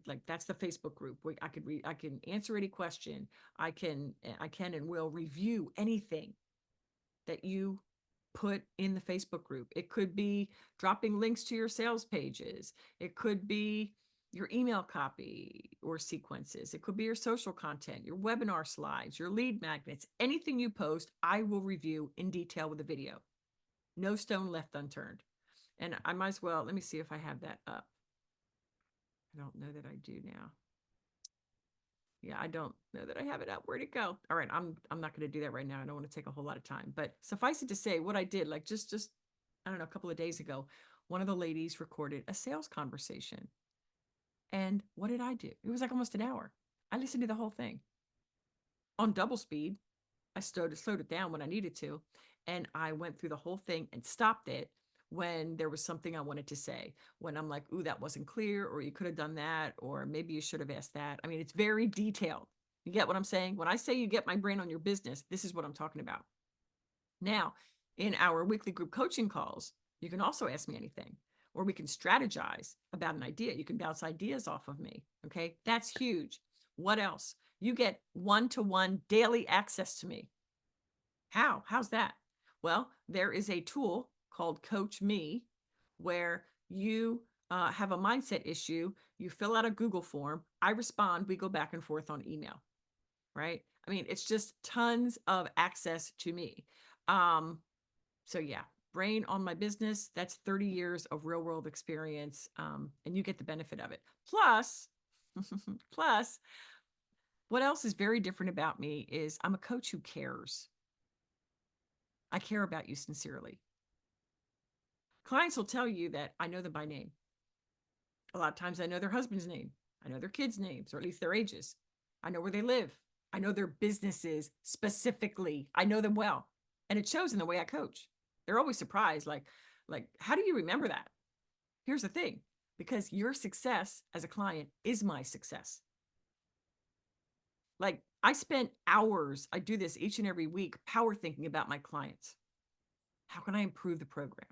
like that's the Facebook group. I can answer any question. I can and will review anything that you put in the Facebook group. It could be dropping links to your sales pages. It could be your email copy or sequences. It could be your social content, your webinar slides, your lead magnets, anything you post, I will review in detail with a video. No stone left unturned. And I might as well, let me see if I have that up. I don't know that I do now. Yeah, I don't know that I have it up. Where'd it go? All right, I'm not going to do that right now. I don't want to take a whole lot of time. But suffice it to say, what I did, like just I don't know, a couple of days ago, one of the ladies recorded a sales conversation. And what did I do? It was like almost an hour. I listened to the whole thing on double speed. I slowed it down when I needed to. And I went through the whole thing and stopped it when there was something I wanted to say. When I'm like, ooh, that wasn't clear, or you could have done that, or maybe you should have asked that. I mean, it's very detailed. You get what I'm saying? When I say you get my brain on your business, this is what I'm talking about. Now, in our weekly group coaching calls, you can also ask me anything, or we can strategize about an idea. You can bounce ideas off of me. Okay. That's huge. What else? You get one-to-one daily access to me. How? How's that? Well, there is a tool called Coach Me, where you have a mindset issue. You fill out a Google form. I respond. We go back and forth on email, right? I mean, it's just tons of access to me. So yeah, brain on my business. That's 30 years of real world experience. And you get the benefit of it. Plus, plus, what else is very different about me is I'm a coach who cares. I care about you sincerely. Clients will tell you that I know them by name. A lot of times I know their husband's name. I know their kids' names, or at least their ages. I know where they live. I know their businesses specifically. I know them well. And it shows in the way I coach. They're always surprised, like, how do you remember that? Here's the thing, because your success as a client is my success. Like, I spent hours, I do this each and every week, power thinking about my clients. How can I improve the program?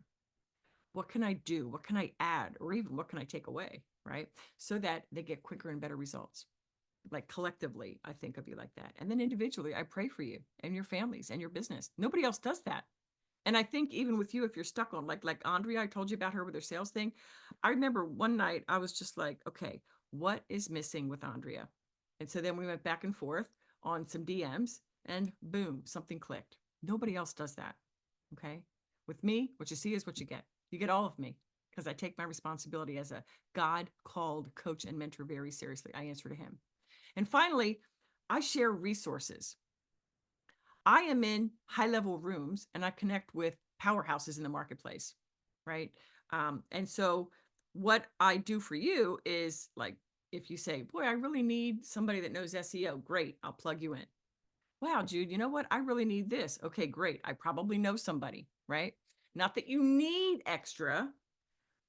What can I do? What can I add? Or even what can I take away? Right? So that they get quicker and better results. Like collectively, I think of you like that. And then individually, I pray for you and your families and your business. Nobody else does that. And I think even with you, if you're stuck on like Andrea, I told you about her with her sales thing. I remember one night I was just like, okay, what is missing with Andrea? And so then we went back and forth on some DMs and boom, something clicked. Nobody else does that. Okay. With me, what you see is what you get. You get all of me because I take my responsibility as a God called coach and mentor very seriously. I answer to him. And finally, I share resources. I am in high level rooms and I connect with powerhouses in the marketplace, right? And so what I do for you is like, if you say, boy, I really need somebody that knows SEO, great, I'll plug you in. Wow, Jude, you know what? I really need this. Okay, great. I probably know somebody, right? Not that you need extra,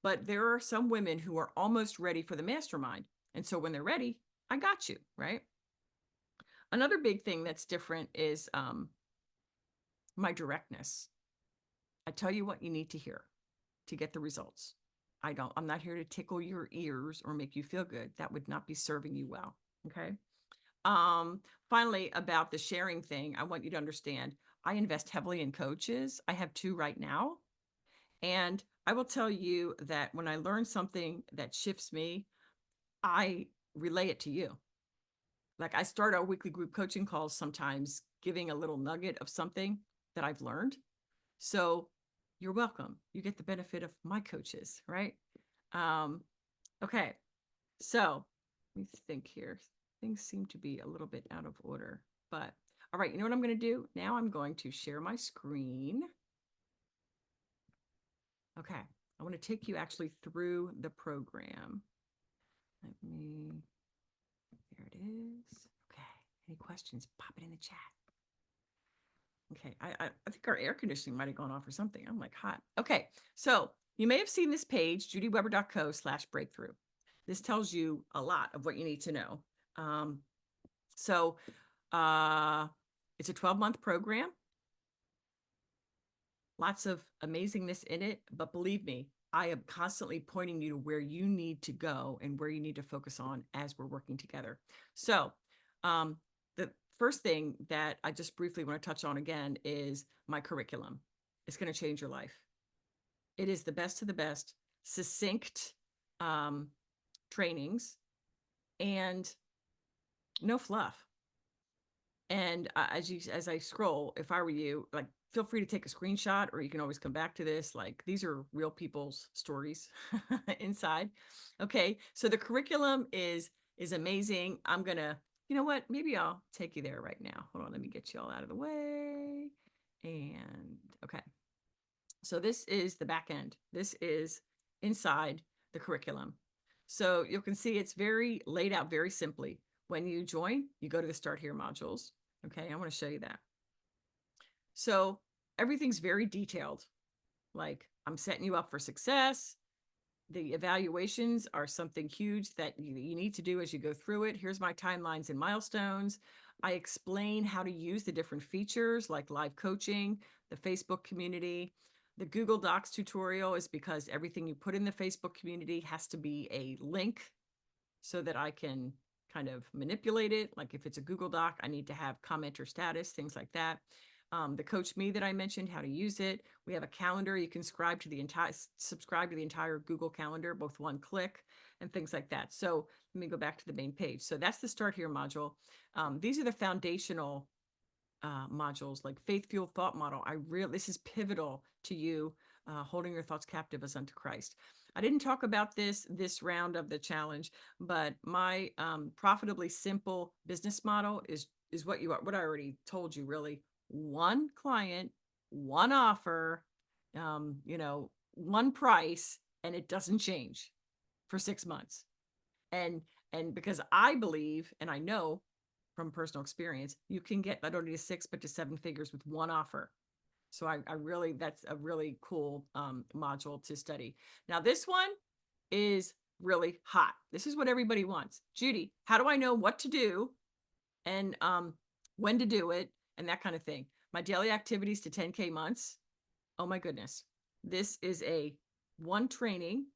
but there are some women who are almost ready for the mastermind. And so when they're ready, I got you, right? Another big thing that's different is my directness. I tell you what you need to hear to get the results. I'm not here to tickle your ears or make you feel good. That would not be serving you well. Okay. Finally, about the sharing thing, I want you to understand I invest heavily in coaches. I have 2 right now. And I will tell you that when I learn something that shifts me, I relay it to you. Like I start our weekly group coaching calls sometimes giving a little nugget of something that I've learned. So you're welcome. You get the benefit of my coaches, right? Okay. So let me think here. Things seem to be a little bit out of order, but all right. You know what I'm going to do? Now I'm going to share my screen. Okay. I want to take you actually through the program. There it is. Okay. Any questions? Pop it in the chat. Okay, I think our air conditioning might have gone off or something. I'm like hot. Okay, so you may have seen this page, judyweber.co/breakthrough. This tells you a lot of what you need to know. So it's a 12-month program. Lots of amazingness in it, but believe me, I am constantly pointing you to where you need to go and where you need to focus on as we're working together. So the first thing that I just briefly want to touch on again is my curriculum. It's going to change your life. It is the best of the best, succinct trainings and no fluff. And as I scroll, if I were you, like feel free to take a screenshot or you can always come back to this. Like these are real people's stories inside. Okay. So the curriculum is amazing. I'm going to, you know what? Maybe I'll take you there right now. Hold on. Let me get you all out of the way. And okay. So this is the back end. This is inside the curriculum. So you can see it's very laid out very simply. When you join, you go to the Start Here modules. Okay, I want to show you that. So everything's very detailed. Like I'm setting you up for success. The evaluations are something huge that you need to do as you go through it. Here's my timelines and milestones. I explain how to use the different features like live coaching, the Facebook community. The Google Docs tutorial is because everything you put in the Facebook community has to be a link so that I can kind of manipulate it. Like if it's a Google Doc, I need to have commenter status, things like that. the Coach Me that I mentioned, how to use it. We have a calendar. You can subscribe to the entire Google Calendar, both one click and things like that. So let me go back to the main page. So that's the Start Here module. These are the foundational modules like Faith Fueled Thought Model. This is pivotal to you holding your thoughts captive as unto Christ. I didn't talk about this round of the challenge, but my profitably simple business model is what I already told you. Really, one client, one offer, one price, and it doesn't change for 6 months. And because I believe and I know from personal experience, you can get not only to 6 but to 7 figures with one offer. So I really, that's a really cool module to study. Now this one is really hot. This is what everybody wants. Judy, how do I know what to do and when to do it and that kind of thing? My daily activities to 10K months. Oh my goodness. This is a one training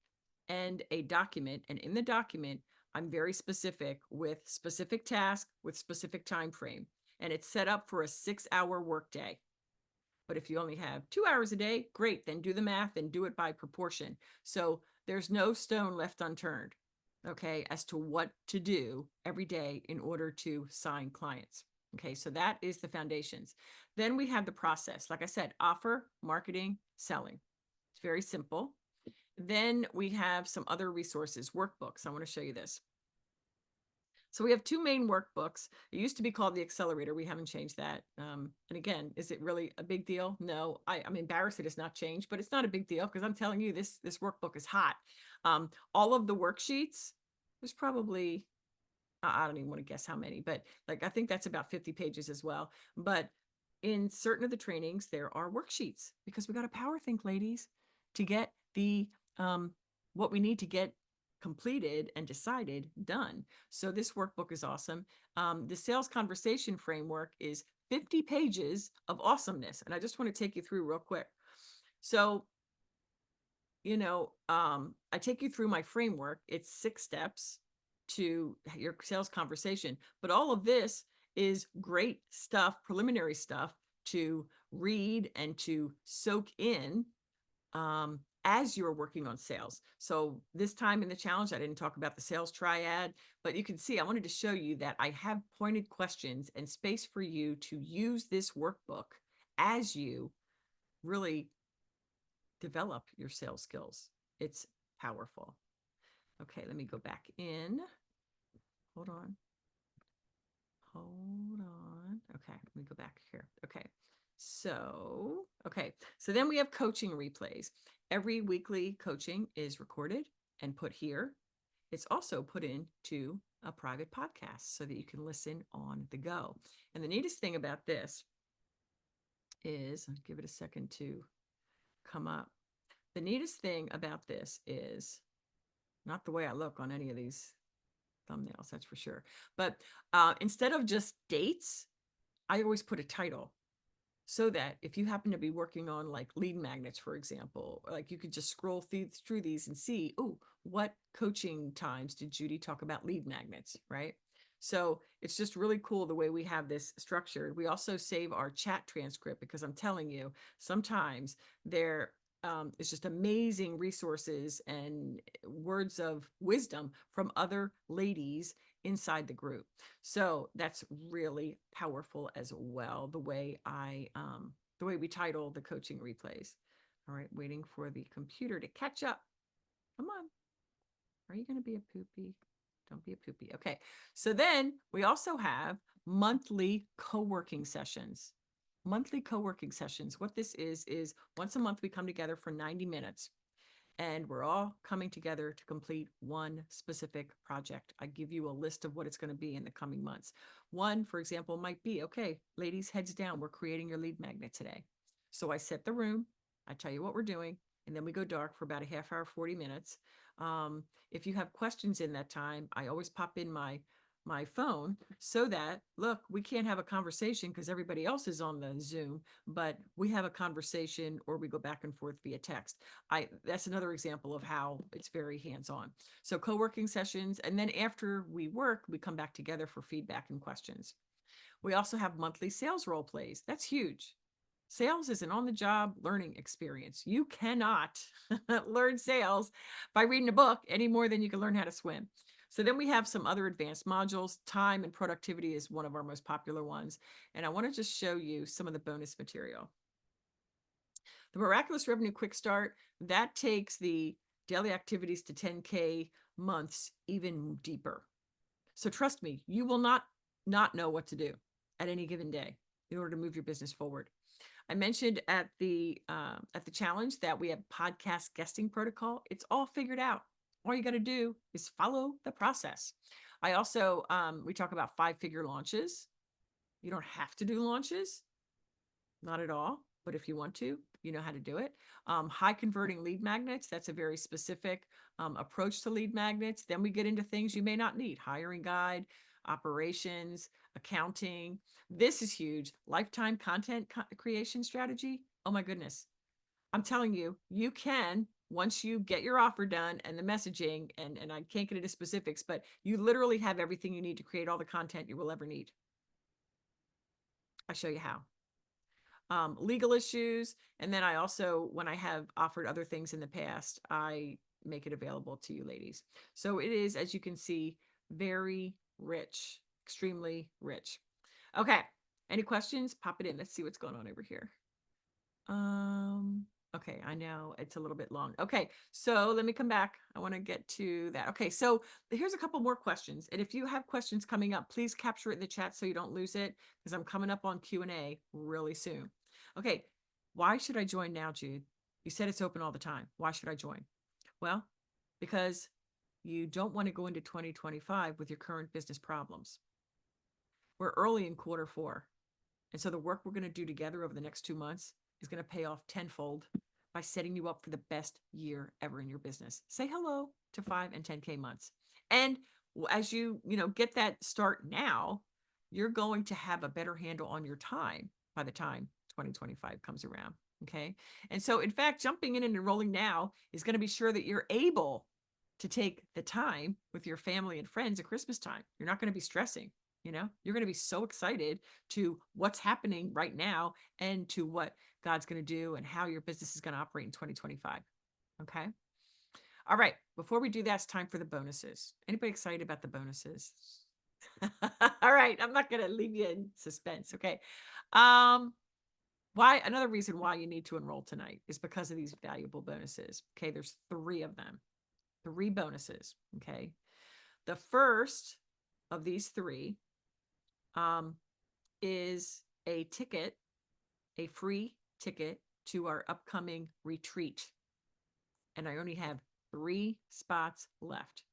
and a document. And in the document, I'm very specific with specific task, with specific time frame. And it's set up for a 6-hour workday. But if you only have 2 hours a day, great, then do the math and do it by proportion. So there's no stone left unturned, okay, as to what to do every day in order to sign clients. Okay, so that is the foundations. Then we have the process. Like I said, offer, marketing, selling. It's very simple. Then we have some other resources, workbooks. I want to show you this. So we have 2 main workbooks. It used to be called the Accelerator. We haven't changed that. And again, is it really a big deal? No, I'm embarrassed it has not changed, but it's not a big deal because I'm telling you, this workbook is hot. All of the worksheets, there's probably, I don't even want to guess how many, but like, I think that's about 50 pages as well. But in certain of the trainings, there are worksheets because we got to power think, ladies, to get what we need to get completed and decided done. So this workbook is awesome. The sales conversation framework is 50 pages of awesomeness. And I just want to take you through real quick. So, I take you through my framework. It's 6 steps to your sales conversation, but all of this is great stuff, preliminary stuff to read and to soak in as you're working on sales. So this time in the challenge, I didn't talk about the sales triad, but you can see I wanted to show you that I have pointed questions and space for you to use this workbook as you really develop your sales skills. It's powerful. Okay, let me go back in. Hold on. Okay, let me go back here. Okay. So then we have coaching replays. Every weekly coaching is recorded and put here. It's also put into a private podcast so that you can listen on the go. And the neatest thing about this is, I'll give it a second to come up. The neatest thing about this is not the way I look on any of these thumbnails, that's for sure. But instead of just dates, I always put a title so that if you happen to be working on like lead magnets, for example, like you could just scroll through these and see, oh, what coaching times did Judy talk about lead magnets, right? So it's just really cool the way we have this structured. We also save our chat transcript because I'm telling you, sometimes there is just amazing resources and words of wisdom from other ladies inside the group. So that's really powerful as well, the way we title the coaching replays. All right, waiting for the computer to catch up. Come on. Are you going to be a poopy? Don't be a poopy. Okay. So then we also have monthly co-working sessions. Monthly co-working sessions. What this is once a month we come together for 90 minutes. And we're all coming together to complete one specific project. I give you a list of what it's going to be in the coming months. One, for example, might be, okay, ladies, heads down, we're creating your lead magnet today. So I set the room, I tell you what we're doing, and then we go dark for about a half hour, 40 minutes. If you have questions in that time, I always pop in my phone so that, look, we can't have a conversation because everybody else is on the Zoom, but we have a conversation or we go back and forth via text. That's another example of how it's very hands-on. So co-working sessions, and then after we work, we come back together for feedback and questions. We also have monthly sales role plays. That's huge. Sales is an on-the-job learning experience. You cannot learn sales by reading a book any more than you can learn how to swim. So then we have some other advanced modules. Time and productivity is one of our most popular ones. And I want to just show you some of the bonus material. The Miraculous Revenue Quick Start, that takes the daily activities to 10K months even deeper. So trust me, you will not know what to do at any given day in order to move your business forward. I mentioned at the challenge that we have podcast guesting protocol. It's all figured out. All you got to do is follow the process. I also we talk about 5-figure launches. You don't have to do launches, not at all. But if you want to, you know how to do it. High converting lead magnets. That's a very specific approach to lead magnets. Then we get into things you may not need: hiring guide, operations, accounting. This is huge. Lifetime content creation strategy. Oh my goodness. I'm telling you, you can, once you get your offer done and the messaging, and I can't get into specifics, but you literally have everything you need to create all the content you will ever need. I'll show you how. Legal issues. And then I also, when I have offered other things in the past, I make it available to you ladies. So it is, as you can see, very rich, extremely rich. Okay. Any questions? Pop it in. Let's see what's going on over here. Okay, I know it's a little bit long. Okay, so let me come back. I want to get to that. Okay, so here's a couple more questions. And if you have questions coming up, please capture it in the chat so you don't lose it, because I'm coming up on Q&A really soon. Okay, why should I join now, Jude? You said it's open all the time. Why should I join? Well, because you don't want to go into 2025 with your current business problems. We're early in Q4. And so the work we're going to do together over the next 2 months is going to pay off tenfold by setting you up for the best year ever in your business. Say hello to 5 and 10K months. And as you get that start now, you're going to have a better handle on your time by the time 2025 comes around. Okay. And so, in fact, jumping in and enrolling now is going to be sure that you're able to take the time with your family and friends at Christmas time. You're not going to be stressing. You're going to be so excited to what's happening right now and to what God's going to do and how your business is going to operate in 2025. Okay. All right. Before we do that, it's time for the bonuses. Anybody excited about the bonuses? All right. I'm not going to leave you in suspense. Okay. Another reason why you need to enroll tonight is because of these valuable bonuses. Okay. There's 3 of them, 3 bonuses. Okay. The first of these 3 is a free ticket to our upcoming retreat. And I only have 3 spots left.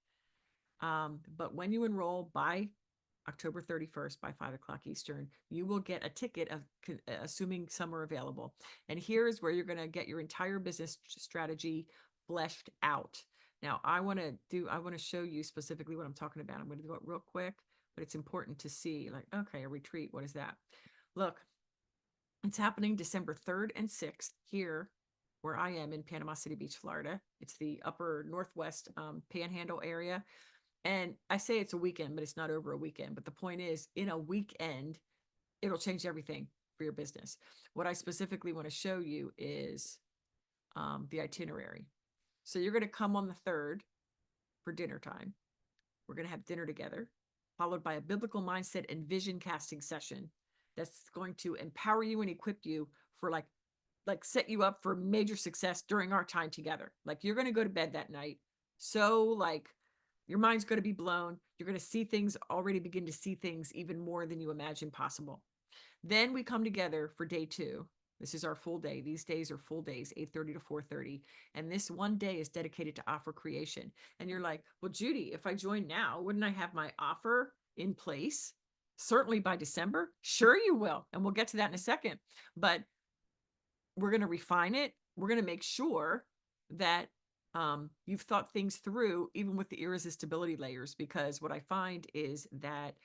But when you enroll by October 31st by 5:00 Eastern, you will get a ticket assuming some are available. And here is where you're going to get your entire business strategy fleshed out. Now, I want to show you specifically what I'm talking about. I'm going to do it real quick, but it's important to see, like, okay, a retreat, what is that? Look, it's happening December 3rd and 6th here where I am in Panama City Beach, Florida. It's the upper northwest panhandle area. And I say it's a weekend, but it's not over a weekend. But the point is, in a weekend, it'll change everything for your business. What I specifically want to show you is the itinerary. So you're going to come on the 3rd for dinner time. We're going to have dinner together, followed by a biblical mindset and vision casting session that's going to empower you and equip you for like set you up for major success during our time together. Like, you're going to go to bed that night. So like your mind's going to be blown. You're going to see things, already begin to see things even more than you imagine possible. Then we come together for day 2. This is our full day. These days are full days, 8:30 to 4:30. And this one day is dedicated to offer creation. And you're like, well, Judy, if I join now, wouldn't I have my offer in place? Certainly by December. Sure, you will. And we'll get to that in a second. But we're going to refine it. We're going to make sure that you've thought things through, even with the irresistibility layers, because what I find is that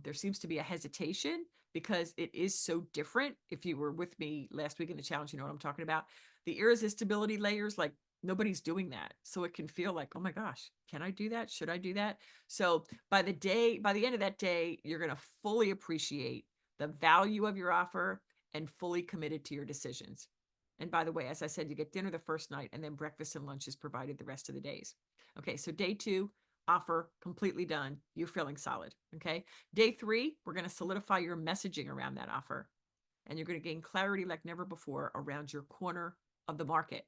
there seems to be a hesitation because it is so different. If you were with me last week in the challenge, you know what I'm talking about. The irresistibility layers, like, nobody's doing that. So it can feel like, oh my gosh, can I do that? Should I do that? So by the end of that day, you're going to fully appreciate the value of your offer and fully committed to your decisions. And by the way, as I said, you get dinner the first night and then breakfast and lunch is provided the rest of the days. Okay, so day 2, offer completely done. You're feeling solid. Okay, day 3, we're going to solidify your messaging around that offer. And you're going to gain clarity like never before around your corner of the market.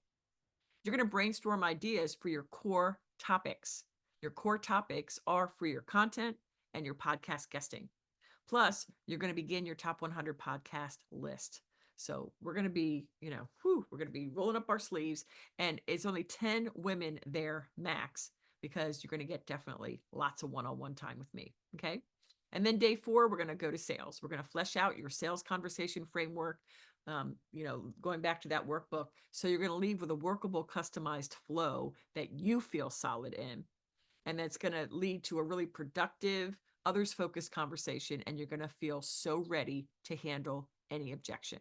You're going to brainstorm ideas for your core topics. Your core topics are for your content and your podcast guesting. Plus, you're going to begin your top 100 podcast list. So we're going to be, we're going to be rolling up our sleeves, and it's only 10 women there max, because you're going to get definitely lots of one-on-one time with me. Okay. And then day 4, we're going to go to sales. We're going to flesh out your sales conversation framework, going back to that workbook. So you're going to leave with a workable, customized flow that you feel solid in. And that's going to lead to a really productive, others focused conversation. And you're going to feel so ready to handle any objection.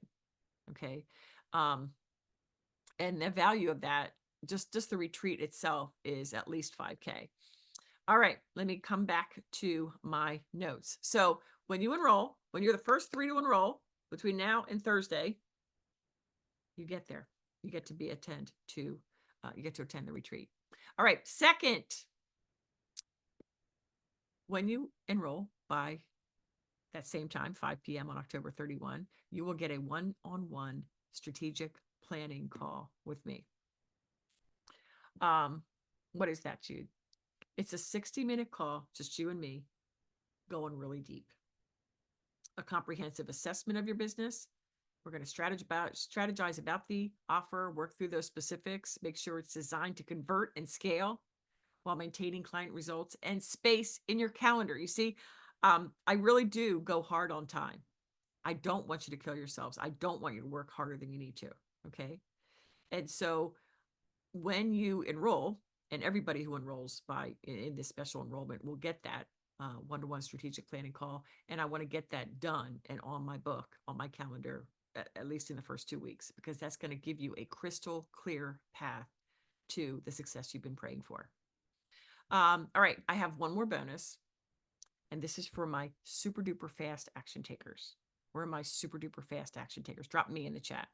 Okay. And the value of that, just the retreat itself, is at least $5,000. All right, let me come back to my notes. So when you enroll, when you're the first 3 to enroll between now and Thursday, you get there. You get to attend the retreat. All right. Second, when you enroll by that same time, 5 p.m. on October 31, you will get a one-on-one strategic planning call with me. What is that, Jude? It's a 60-minute call, just you and me, going really deep. A comprehensive assessment of your business. We're going to strategize about the offer, work through those specifics, make sure it's designed to convert and scale while maintaining client results and space in your calendar. You see, I really do go hard on time. I don't want you to kill yourselves. I don't want you to work harder than you need to. Okay. And so when you enroll, and everybody who enrolls in this special enrollment will get that one-to-one strategic planning call. And I want to get that done and on my book, on my calendar, at least in the first 2 weeks, because that's going to give you a crystal clear path to the success you've been praying for. All right. I have one more bonus, and this is for my super duper fast action takers. Where are my super duper fast action takers? Drop me in the chat.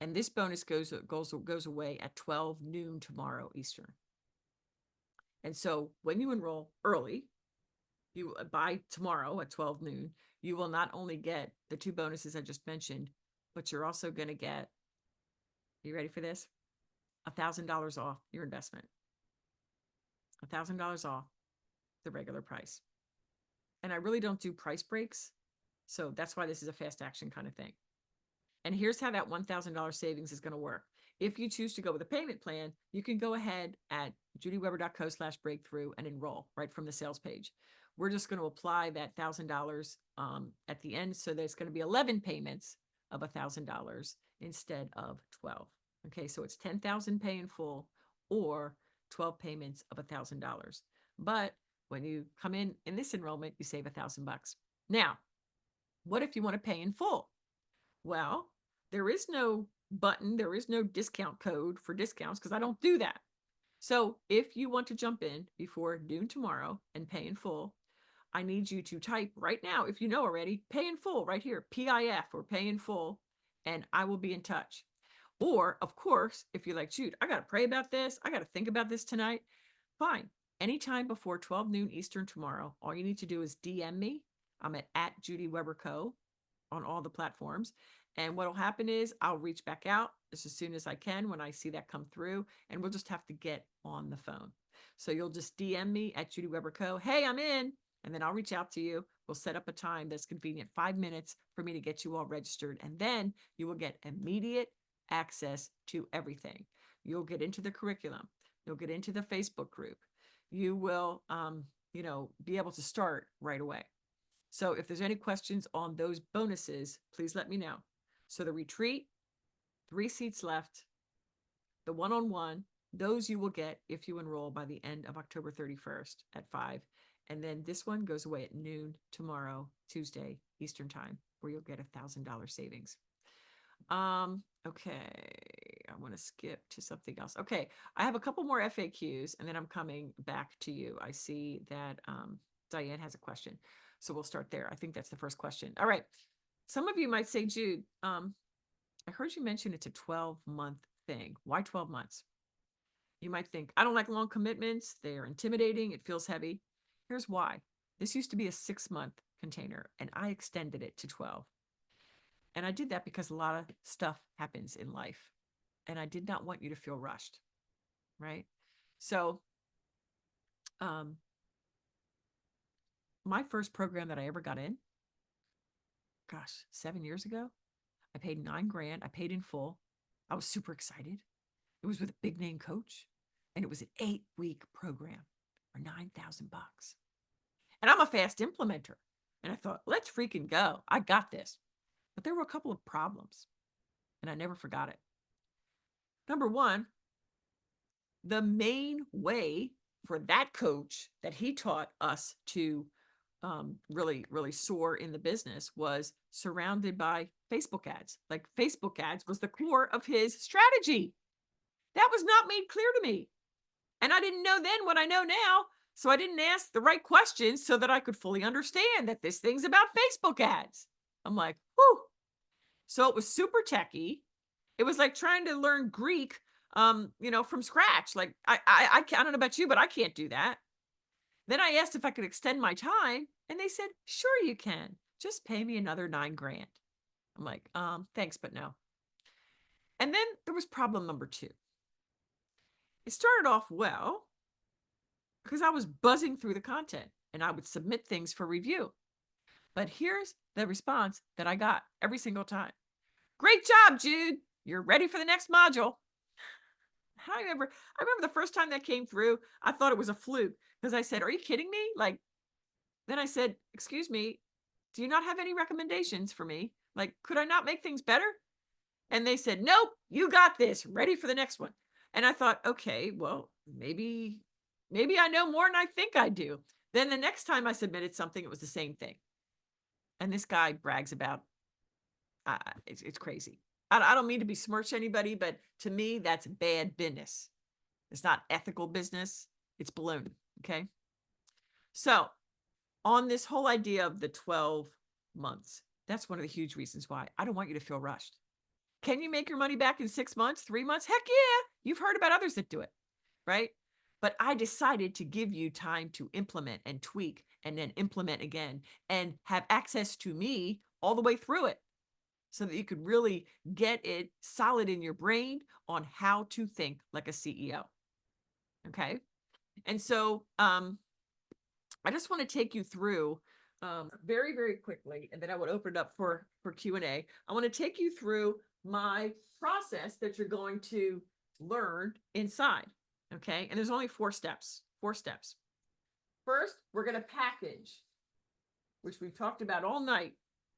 And this bonus goes away at 12 noon tomorrow Eastern. And so when you enroll early, by tomorrow at 12 noon, you will not only get the 2 bonuses I just mentioned, but you're also going to get, are you ready for this? $1,000 off your investment. $1,000 off the regular price. And I really don't do price breaks. So that's why this is a fast action kind of thing. And here's how that $1,000 savings is going to work. If you choose to go with a payment plan, you can go ahead at judyweber.co/breakthrough and enroll right from the sales page. We're just going to apply that $1,000 at the end. So there's going to be 11 payments of $1,000 instead of 12. Okay, so it's $10,000 pay in full or 12 payments of $1,000. But when you come in this enrollment, you save $1,000. Now, what if you want to pay in full? Well, there is no button, there is no discount code for discounts because I don't do that. So if you want to jump in before noon tomorrow and pay in full, I need you to type right now, if you know already, pay in full right here, PIF or pay in full, and I will be in touch. Or, of course, if you're like, Jude, I got to pray about this, I got to think about this tonight, fine. Anytime before 12 noon Eastern tomorrow, all you need to do is DM me. I'm at Judy Weber Co. on all the platforms. And what will happen is I'll reach back out as soon as I can when I see that come through, and we'll just have to get on the phone. So you'll just DM me at Judy Weber Co. Hey, I'm in. And then I'll reach out to you. We'll set up a time that's convenient, 5 minutes for me to get you all registered. And then you will get immediate access to everything. You'll get into the curriculum. You'll get into the Facebook group. You will, be able to start right away. So if there's any questions on those bonuses, please let me know. So the retreat, 3 seats left. The one-on-one, those you will get if you enroll by the end of October 31st at 5. And then this one goes away at noon tomorrow, Tuesday, Eastern time, where you'll get $1,000 savings. Okay, I want to skip to something else. Okay, I have a couple more FAQs, and then I'm coming back to you. I see that Diane has a question. So we'll start there. I think that's the first question. All right. Some of you might say, Jude, I heard you mention it's a 12-month thing. Why 12 months? You might think, I don't like long commitments. They are intimidating. It feels heavy. Here's why. This used to be a 6-month container, and I extended it to 12. And I did that because a lot of stuff happens in life, and I did not want you to feel rushed, right? So, my first program that I ever got in, gosh, 7 years ago, I paid $9,000. I paid in full. I was super excited. It was with a big name coach, and it was an 8-week program for $9,000. And I'm a fast implementer. And I thought, let's freaking go. I got this. But there were a couple of problems, and I never forgot it. Number one, the main way for that coach that he taught us to really, really soar in the business was surrounded by Facebook ads. Like Facebook ads was the core of his strategy. That was not made clear to me. And I didn't know then what I know now. So I didn't ask the right questions so that I could fully understand that this thing's about Facebook ads. I'm like, whew. So it was super techy. It was like trying to learn Greek, from scratch. Like I don't know about you, but I can't do that. Then I asked if I could extend my time, and they said, sure you can. Just pay me another $9,000. I'm like, thanks, but no. And then there was problem number two. It started off well because I was buzzing through the content and I would submit things for review. But here's the response that I got every single time. Great job, Jude. You're ready for the next module. I remember the first time that came through, I thought it was a fluke because I said, are you kidding me? Then I said, excuse me, do you not have any recommendations for me? Like, could I not make things better? And they said, nope, you got this. Ready for the next one. And I thought, okay, well, maybe I know more than I think I do. Then the next time I submitted something, it was the same thing. And this guy brags about, it's crazy. I don't mean to besmirch anybody, but to me, that's bad business. It's not ethical business. It's baloney. Okay. So on this whole idea of the 12 months, that's one of the huge reasons why I don't want you to feel rushed. Can you make your money back in 6 months, 3 months? Heck yeah. You've heard about others that do it, right? But I decided to give you time to implement and tweak and then implement again and have access to me all the way through it so that you could really get it solid in your brain on how to think like a CEO. Okay. And so I just want to take you through very, very quickly, and then I would open it up for Q&A. I want to take you through my process that you're going to learn inside. Okay. And there's only 4 steps. First, we're going to package, which we've talked about all night.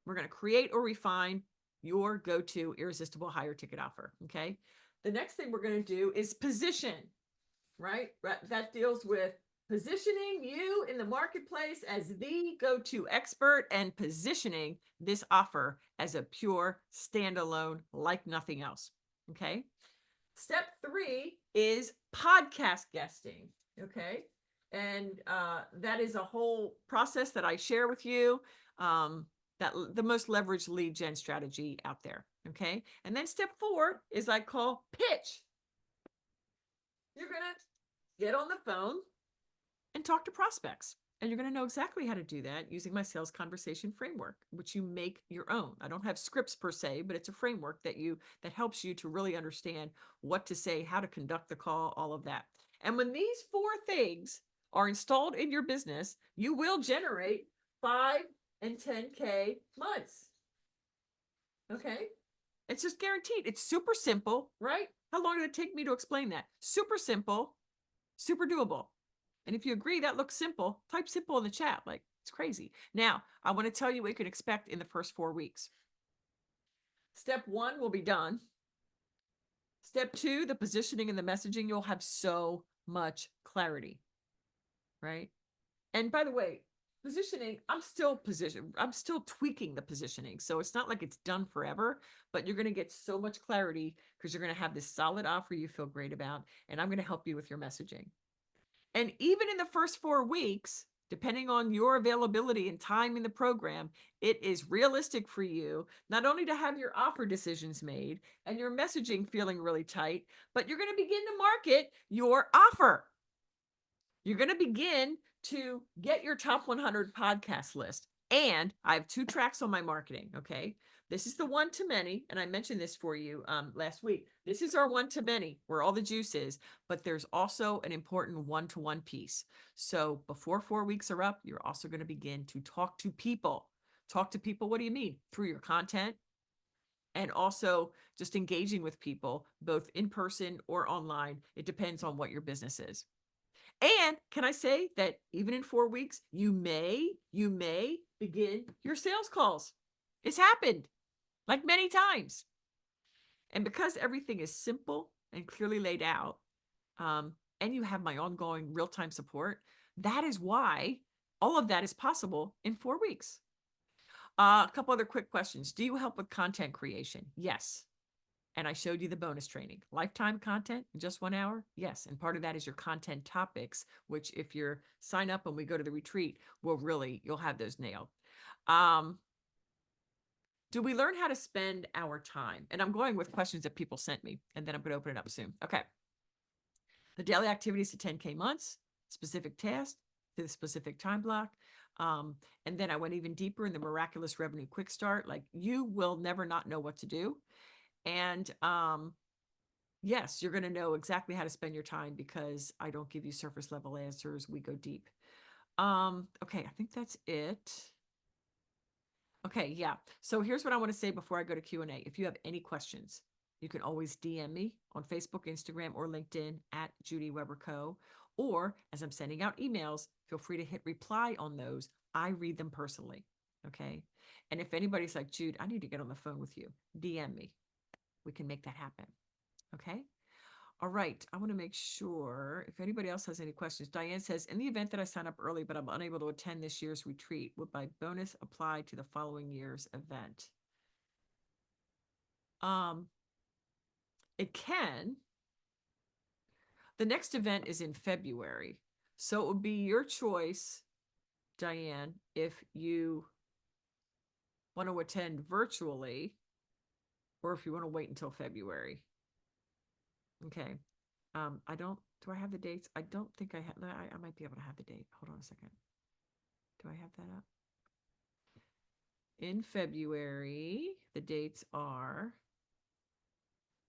We're going to create or refine your go-to irresistible higher ticket offer. Okay. The next thing we're going to do is position, right? That deals with positioning you in the marketplace as the go-to expert and positioning this offer as a pure standalone like nothing else. Okay. Step 3 is podcast guesting. Okay. And that is a whole process that I share with you. That the most leveraged lead gen strategy out there. Okay. And then step 4 is I call pitch. You're going to get on the phone and talk to prospects. And you're going to know exactly how to do that using my sales conversation framework, which you make your own. I don't have scripts per se, but it's a framework that helps you to really understand what to say, how to conduct the call, all of that. And when these 4 things are installed in your business, you will generate 5 and 10K months. Okay. It's just guaranteed. It's super simple, right? How long did it take me to explain that? Super simple, super doable. And if you agree that looks simple, type simple in the chat. Like, it's crazy. Now, I want to tell you what you can expect in the first 4 weeks. Step 1 will be done. Step 2, the positioning and the messaging, you'll have so much clarity, right? And by the way, positioning, I'm still tweaking the positioning. So it's not like it's done forever, but you're going to get so much clarity because you're going to have this solid offer you feel great about. And I'm going to help you with your messaging. And even in the first 4 weeks, depending on your availability and time in the program, it is realistic for you not only to have your offer decisions made and your messaging feeling really tight, but you're going to begin to market your offer. You're going to begin to get your top 100 podcast list. And I have 2 tracks on my marketing. Okay. This is the one to many. And I mentioned this for you last week. This is our one to many where all the juice is, but there's also an important one-to-one piece. So before 4 weeks are up, you're also going to begin to talk to people. Talk to people. What do you mean? Through your content, and also just engaging with people, both in person or online. It depends on what your business is. And can I say that even in 4 weeks, you may begin your sales calls. It's happened like many times. And because everything is simple and clearly laid out, and you have my ongoing real-time support, that is why all of that is possible in 4 weeks. A couple other quick questions. Do you help with content creation? Yes. And I showed you the bonus training. Lifetime content in just 1 hour? Yes. And part of that is your content topics, which if you're sign up and we go to the retreat, you'll have those nailed. Do we learn how to spend our time? And I'm going with questions that people sent me, and then I'm going to open it up soon. Okay. The daily activities to 10K months, specific tasks to the specific time block. And then I went even deeper in the miraculous revenue quick start. Like, you will never not know what to do. And yes, you're going to know exactly how to spend your time because I don't give you surface level answers. We go deep. Okay, I think that's it. Okay, yeah. So here's what I want to say before I go to Q&A. If you have any questions, you can always DM me on Facebook, Instagram, or LinkedIn at Judy Weber Co. Or as I'm sending out emails, feel free to hit reply on those. I read them personally. Okay. And if anybody's like, Jude, I need to get on the phone with you, DM me. We can make that happen. Okay. All right. I want to make sure if anybody else has any questions. Diane says, in the event that I sign up early, but I'm unable to attend this year's retreat, would my bonus apply to the following year's event? It can. The next event is in February. So it would be your choice, Diane, if you want to attend virtually or if you want to wait until February. Okay. Do I have the dates? I don't think I have. I might be able to have the date. Hold on a second. Do I have that up? In February, the dates are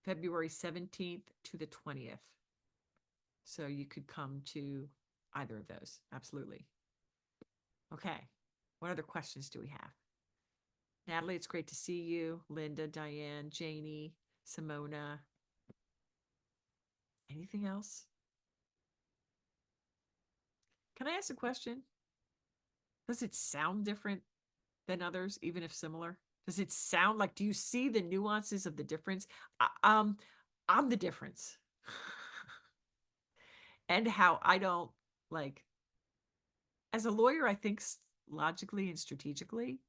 February 17th to the 20th. So you could come to either of those. Absolutely. Okay. What other questions do we have? Natalie, it's great to see you. Linda, Diane, Janie, Simona. Anything else? Can I ask a question? Does it sound different than others, even if similar? Does it sound like, do you see the nuances of the difference? I'm the difference. And how I don't like, as a lawyer, I think logically and strategically.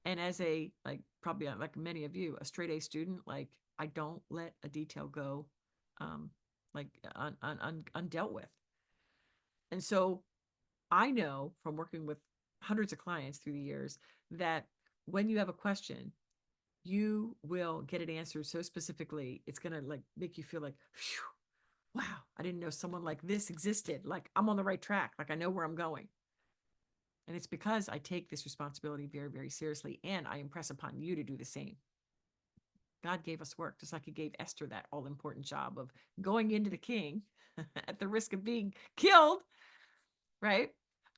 And as a, like, probably like many of you, a straight A student, like, I don't let a detail go, like undealt with. And so I know from working with hundreds of clients through the years that when you have a question, you will get it answered so specifically, it's going to like make you feel like, wow, I didn't know someone like this existed. Like, I'm on the right track. Like, I know where I'm going. And it's because I take this responsibility very, very seriously. And I impress upon you to do the same. God gave us work, just like he gave Esther that all important job of going into the king at the risk of being killed, right?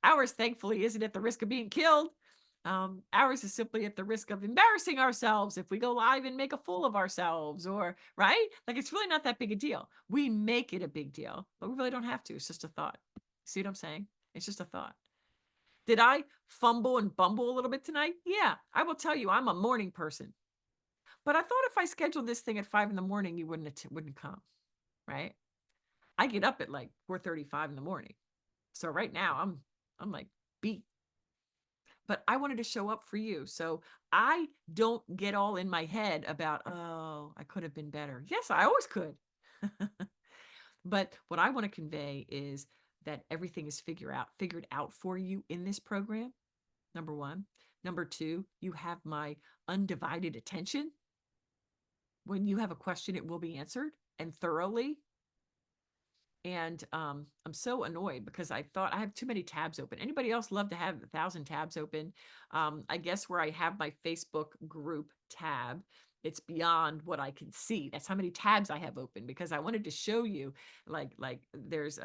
Ours, thankfully, isn't at the risk of being killed. Ours is simply at the risk of embarrassing ourselves if we go live and make a fool of ourselves, or right? Like, it's really not that big a deal. We make it a big deal, but we really don't have to. It's just a thought. See what I'm saying? It's just a thought. Did I fumble and bumble a little bit tonight? Yeah, I will tell you, I'm a morning person. But I thought if I scheduled this thing at 5 a.m, you wouldn't come, right? I get up at like 4:35 in the morning. So right now I'm like beat. But I wanted to show up for you. So I don't get all in my head about, oh, I could have been better. Yes, I always could. But what I want to convey is that everything is figured out for you in this program. Number one. Number two, you have my undivided attention. When you have a question, it will be answered and thoroughly. And I'm so annoyed because I thought I have too many tabs open. Anybody else love to have 1,000 tabs open? I guess where I have my Facebook group tab, it's beyond what I can see. That's how many tabs I have open, because I wanted to show you, like there's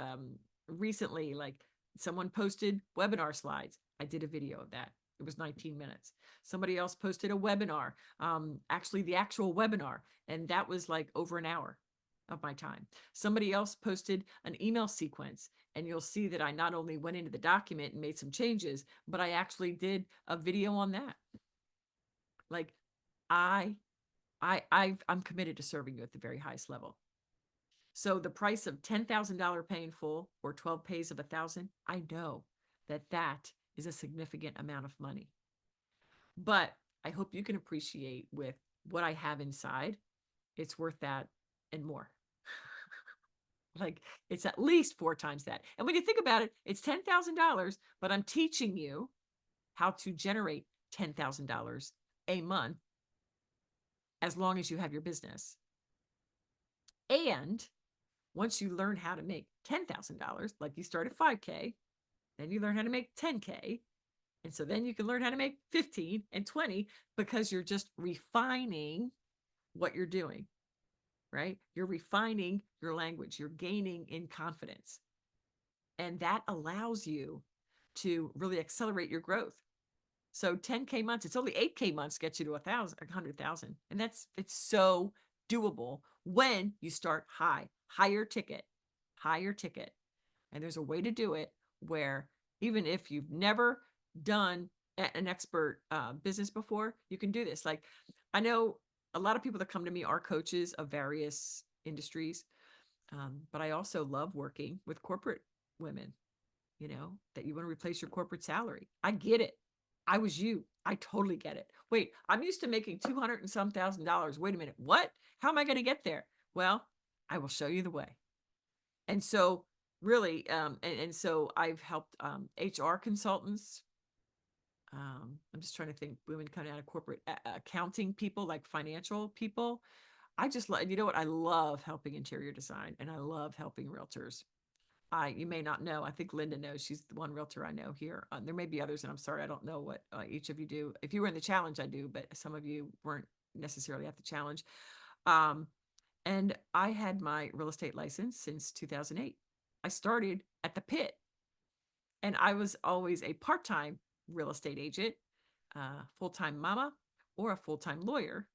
recently, like, someone posted webinar slides. I did a video of that. It was 19 minutes. Somebody else posted a webinar, actually the actual webinar, and that was like over an hour of my time. Somebody else posted an email sequence, and you'll see that I not only went into the document and made some changes, but I actually did a video on that. Like, I'm committed to serving you at the very highest level. So the price of $10,000 pay in full or 12 pays of 1,000, I know that that is a significant amount of money. But I hope you can appreciate, with what I have inside, it's worth that and more. Like, it's at least 4 times that. And when you think about it, it's $10,000, but I'm teaching you how to generate $10,000 a month as long as you have your business. And once you learn how to make $10,000, like you start at 5K, then you learn how to make 10K. And so then you can learn how to make 15 and 20, because you're just refining what you're doing. Right? You're refining your language. You're gaining in confidence. And that allows you to really accelerate your growth. So 10K months, it's only 8K months gets you to 100,000. And it's so doable when you start higher ticket. And there's a way to do it where, even if you've never done an expert business before, you can do this. Like, I know a lot of people that come to me are coaches of various industries, but I also love working with corporate women, that you want to replace your corporate salary. I get it. I was you. I totally get it. Wait, I'm used to making 200 and some $1,000s. Wait a minute. What? How am I going to get there? Well, I will show you the way. And so really, and so I've helped HR consultants. I'm just trying to think, women coming out of corporate, accounting people, like financial people. I just love, you know what? I love helping interior design, and I love helping realtors. You may not know. I think Linda knows. She's the one realtor I know here. There may be others, and I'm sorry, I don't know what each of you do. If you were in the challenge, I do, but some of you weren't necessarily at the challenge. And I had my real estate license since 2008. I started at the pit, and I was always a part-time real estate agent, full-time mama, or a full-time lawyer.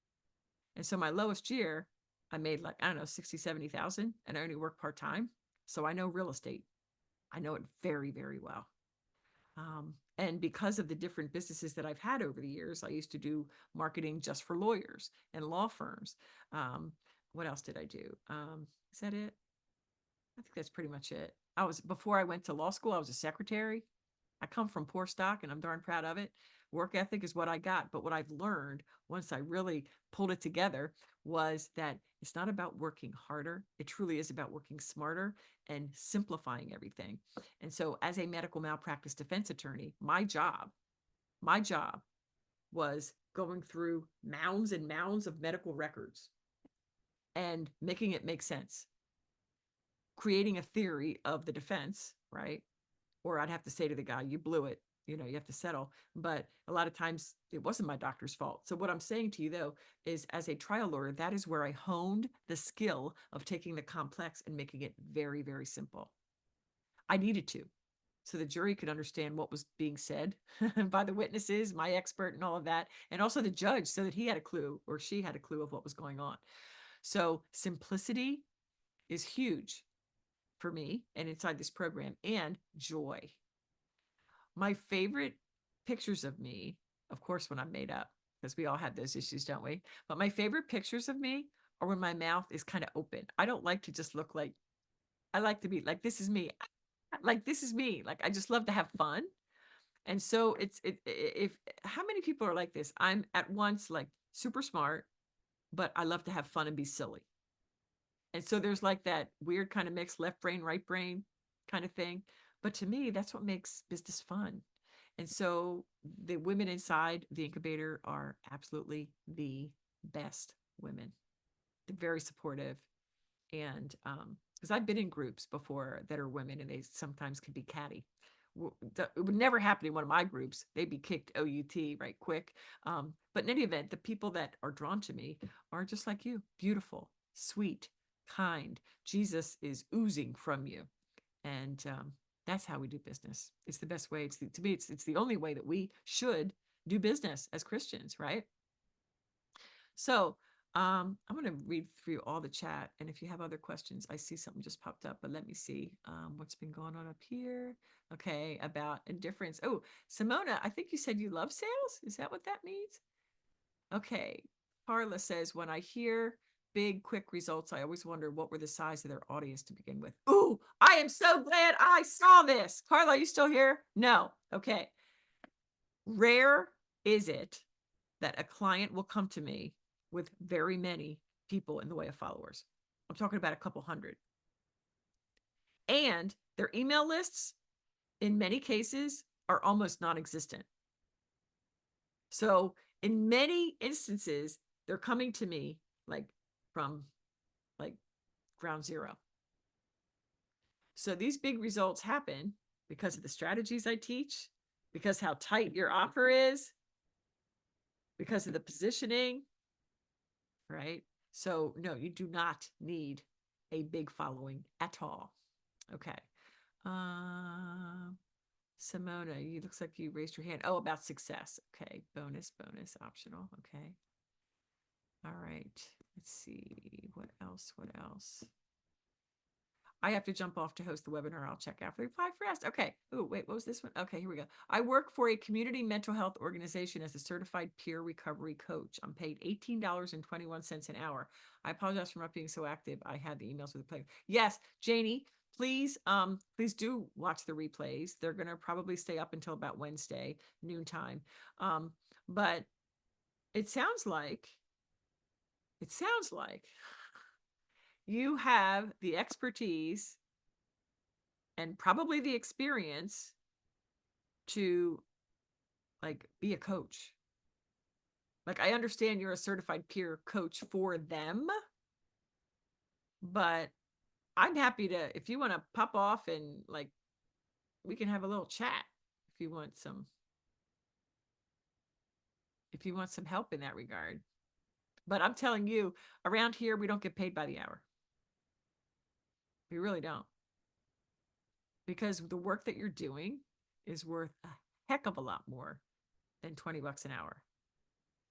And so my lowest year, I made, like, I don't know, 60, 70,000, and I only work part-time. So I know real estate. I know it very, very well. And because of the different businesses that I've had over the years, I used to do marketing just for lawyers and law firms. What else did I do? Is that it? I think that's pretty much it. Before I went to law school, I was a secretary. I come from poor stock, and I'm darn proud of it. Work ethic is what I got. But what I've learned once I really pulled it together was that it's not about working harder. It truly is about working smarter and simplifying everything. And so, as a medical malpractice defense attorney, my job was going through mounds and mounds of medical records and making it make sense, creating a theory of the defense, right? Or I'd have to say to the guy, you blew it, you have to settle. But a lot of times it wasn't my doctor's fault. So what I'm saying to you, though, is, as a trial lawyer, that is where I honed the skill of taking the complex and making it very, very simple. I needed to, so the jury could understand what was being said by the witnesses, my expert, and all of that, and also the judge, so that he had a clue, or she had a clue, of what was going on. So simplicity is huge for me and inside this program, and joy. My favorite pictures of me, of course, when I'm made up, because we all have those issues, don't we? But my favorite pictures of me are when my mouth is kind of open. I don't like to just look like, I like to be like, this is me. Like, this is me. Like, I just love to have fun. And so if how many people are like this? I'm at once like super smart, but I love to have fun and be silly. And so there's like that weird kind of mix, left brain, right brain kind of thing. But to me, that's what makes business fun. And so the women inside the incubator are absolutely the best women. They're very supportive. And because I've been in groups before that are women and they sometimes can be catty. It would never happen in one of my groups. They'd be kicked OUT right quick. But in any event, the people that are drawn to me are just like you, beautiful, sweet, kind. Jesus is oozing from you. And that's how we do business. It's the best way. To me, it's the only way that we should do business as Christians, right? So I'm going to read through all the chat. And if you have other questions, I see something just popped up, but let me see what's been going on up here. Okay, about indifference. Oh, Simona, I think you said you love sales. Is that what that means? Okay. Carla says, when I hear big, quick results, I always wonder what were the size of their audience to begin with. Ooh, I am so glad I saw this. Carla, are you still here? No. Okay. Rare is it that a client will come to me with very many people in the way of followers. I'm talking about a couple hundred. And their email lists, in many cases, are almost non existent. So, in many instances, they're coming to me like from like ground zero. So, these big results happen because of the strategies I teach, because how tight your offer is, because of the positioning, right? So, no, you do not need a big following at all. Okay. Simona, you looks like you raised your hand. Oh, about success. Okay. Bonus, optional. Okay. All right. Let's see. What else? I have to jump off to host the webinar. I'll check after reply first. Okay. Oh, wait, what was this one? Okay, here we go. I work for a community mental health organization as a certified peer recovery coach. I'm paid $18.21 an hour. I apologize for not being so active. I had the emails with the play. Yes, Janie, please do watch the replays. They're gonna probably stay up until about Wednesday, noontime. But it sounds like you have the expertise and probably the experience to like be a coach. Like I understand you're a certified peer coach for them, but I'm happy to if you want to pop off and like we can have a little chat if you want some help in that regard. But I'm telling you, around here we don't get paid by the hour. We really don't. Because the work that you're doing is worth a heck of a lot more than $20 an hour.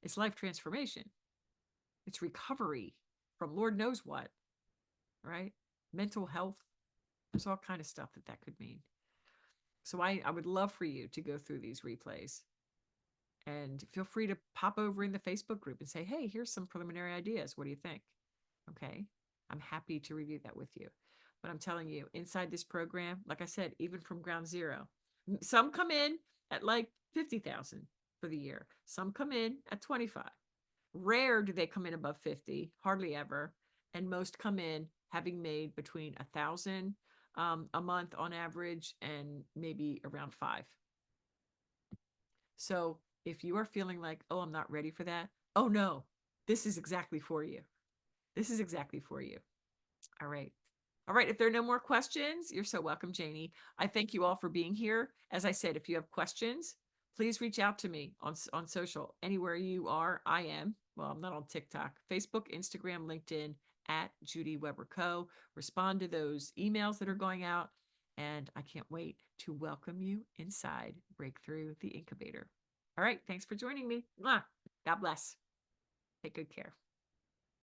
It's life transformation. It's recovery from Lord knows what, right? Mental health. There's all kind of stuff that could mean. So I would love for you to go through these replays and feel free to pop over in the Facebook group and say, hey, here's some preliminary ideas. What do you think? Okay. I'm happy to review that with you. But I'm telling you, inside this program, like I said, even from ground zero, some come in at like 50,000 for the year. Some come in at 25. Rare do they come in above 50, hardly ever. And most come in having made between 1,000 a month on average and maybe around 5. So if you are feeling like, oh, I'm not ready for that, oh no, this is exactly for you. This is exactly for you. All right. All right. If there are no more questions, you're so welcome, Janie. I thank you all for being here. As I said, if you have questions, please reach out to me on social. Anywhere you are, I am. Well, I'm not on TikTok, Facebook, Instagram, LinkedIn, at Judy Weber Co. Respond to those emails that are going out. And I can't wait to welcome you inside Breakthrough the Incubator. All right. Thanks for joining me. God bless. Take good care.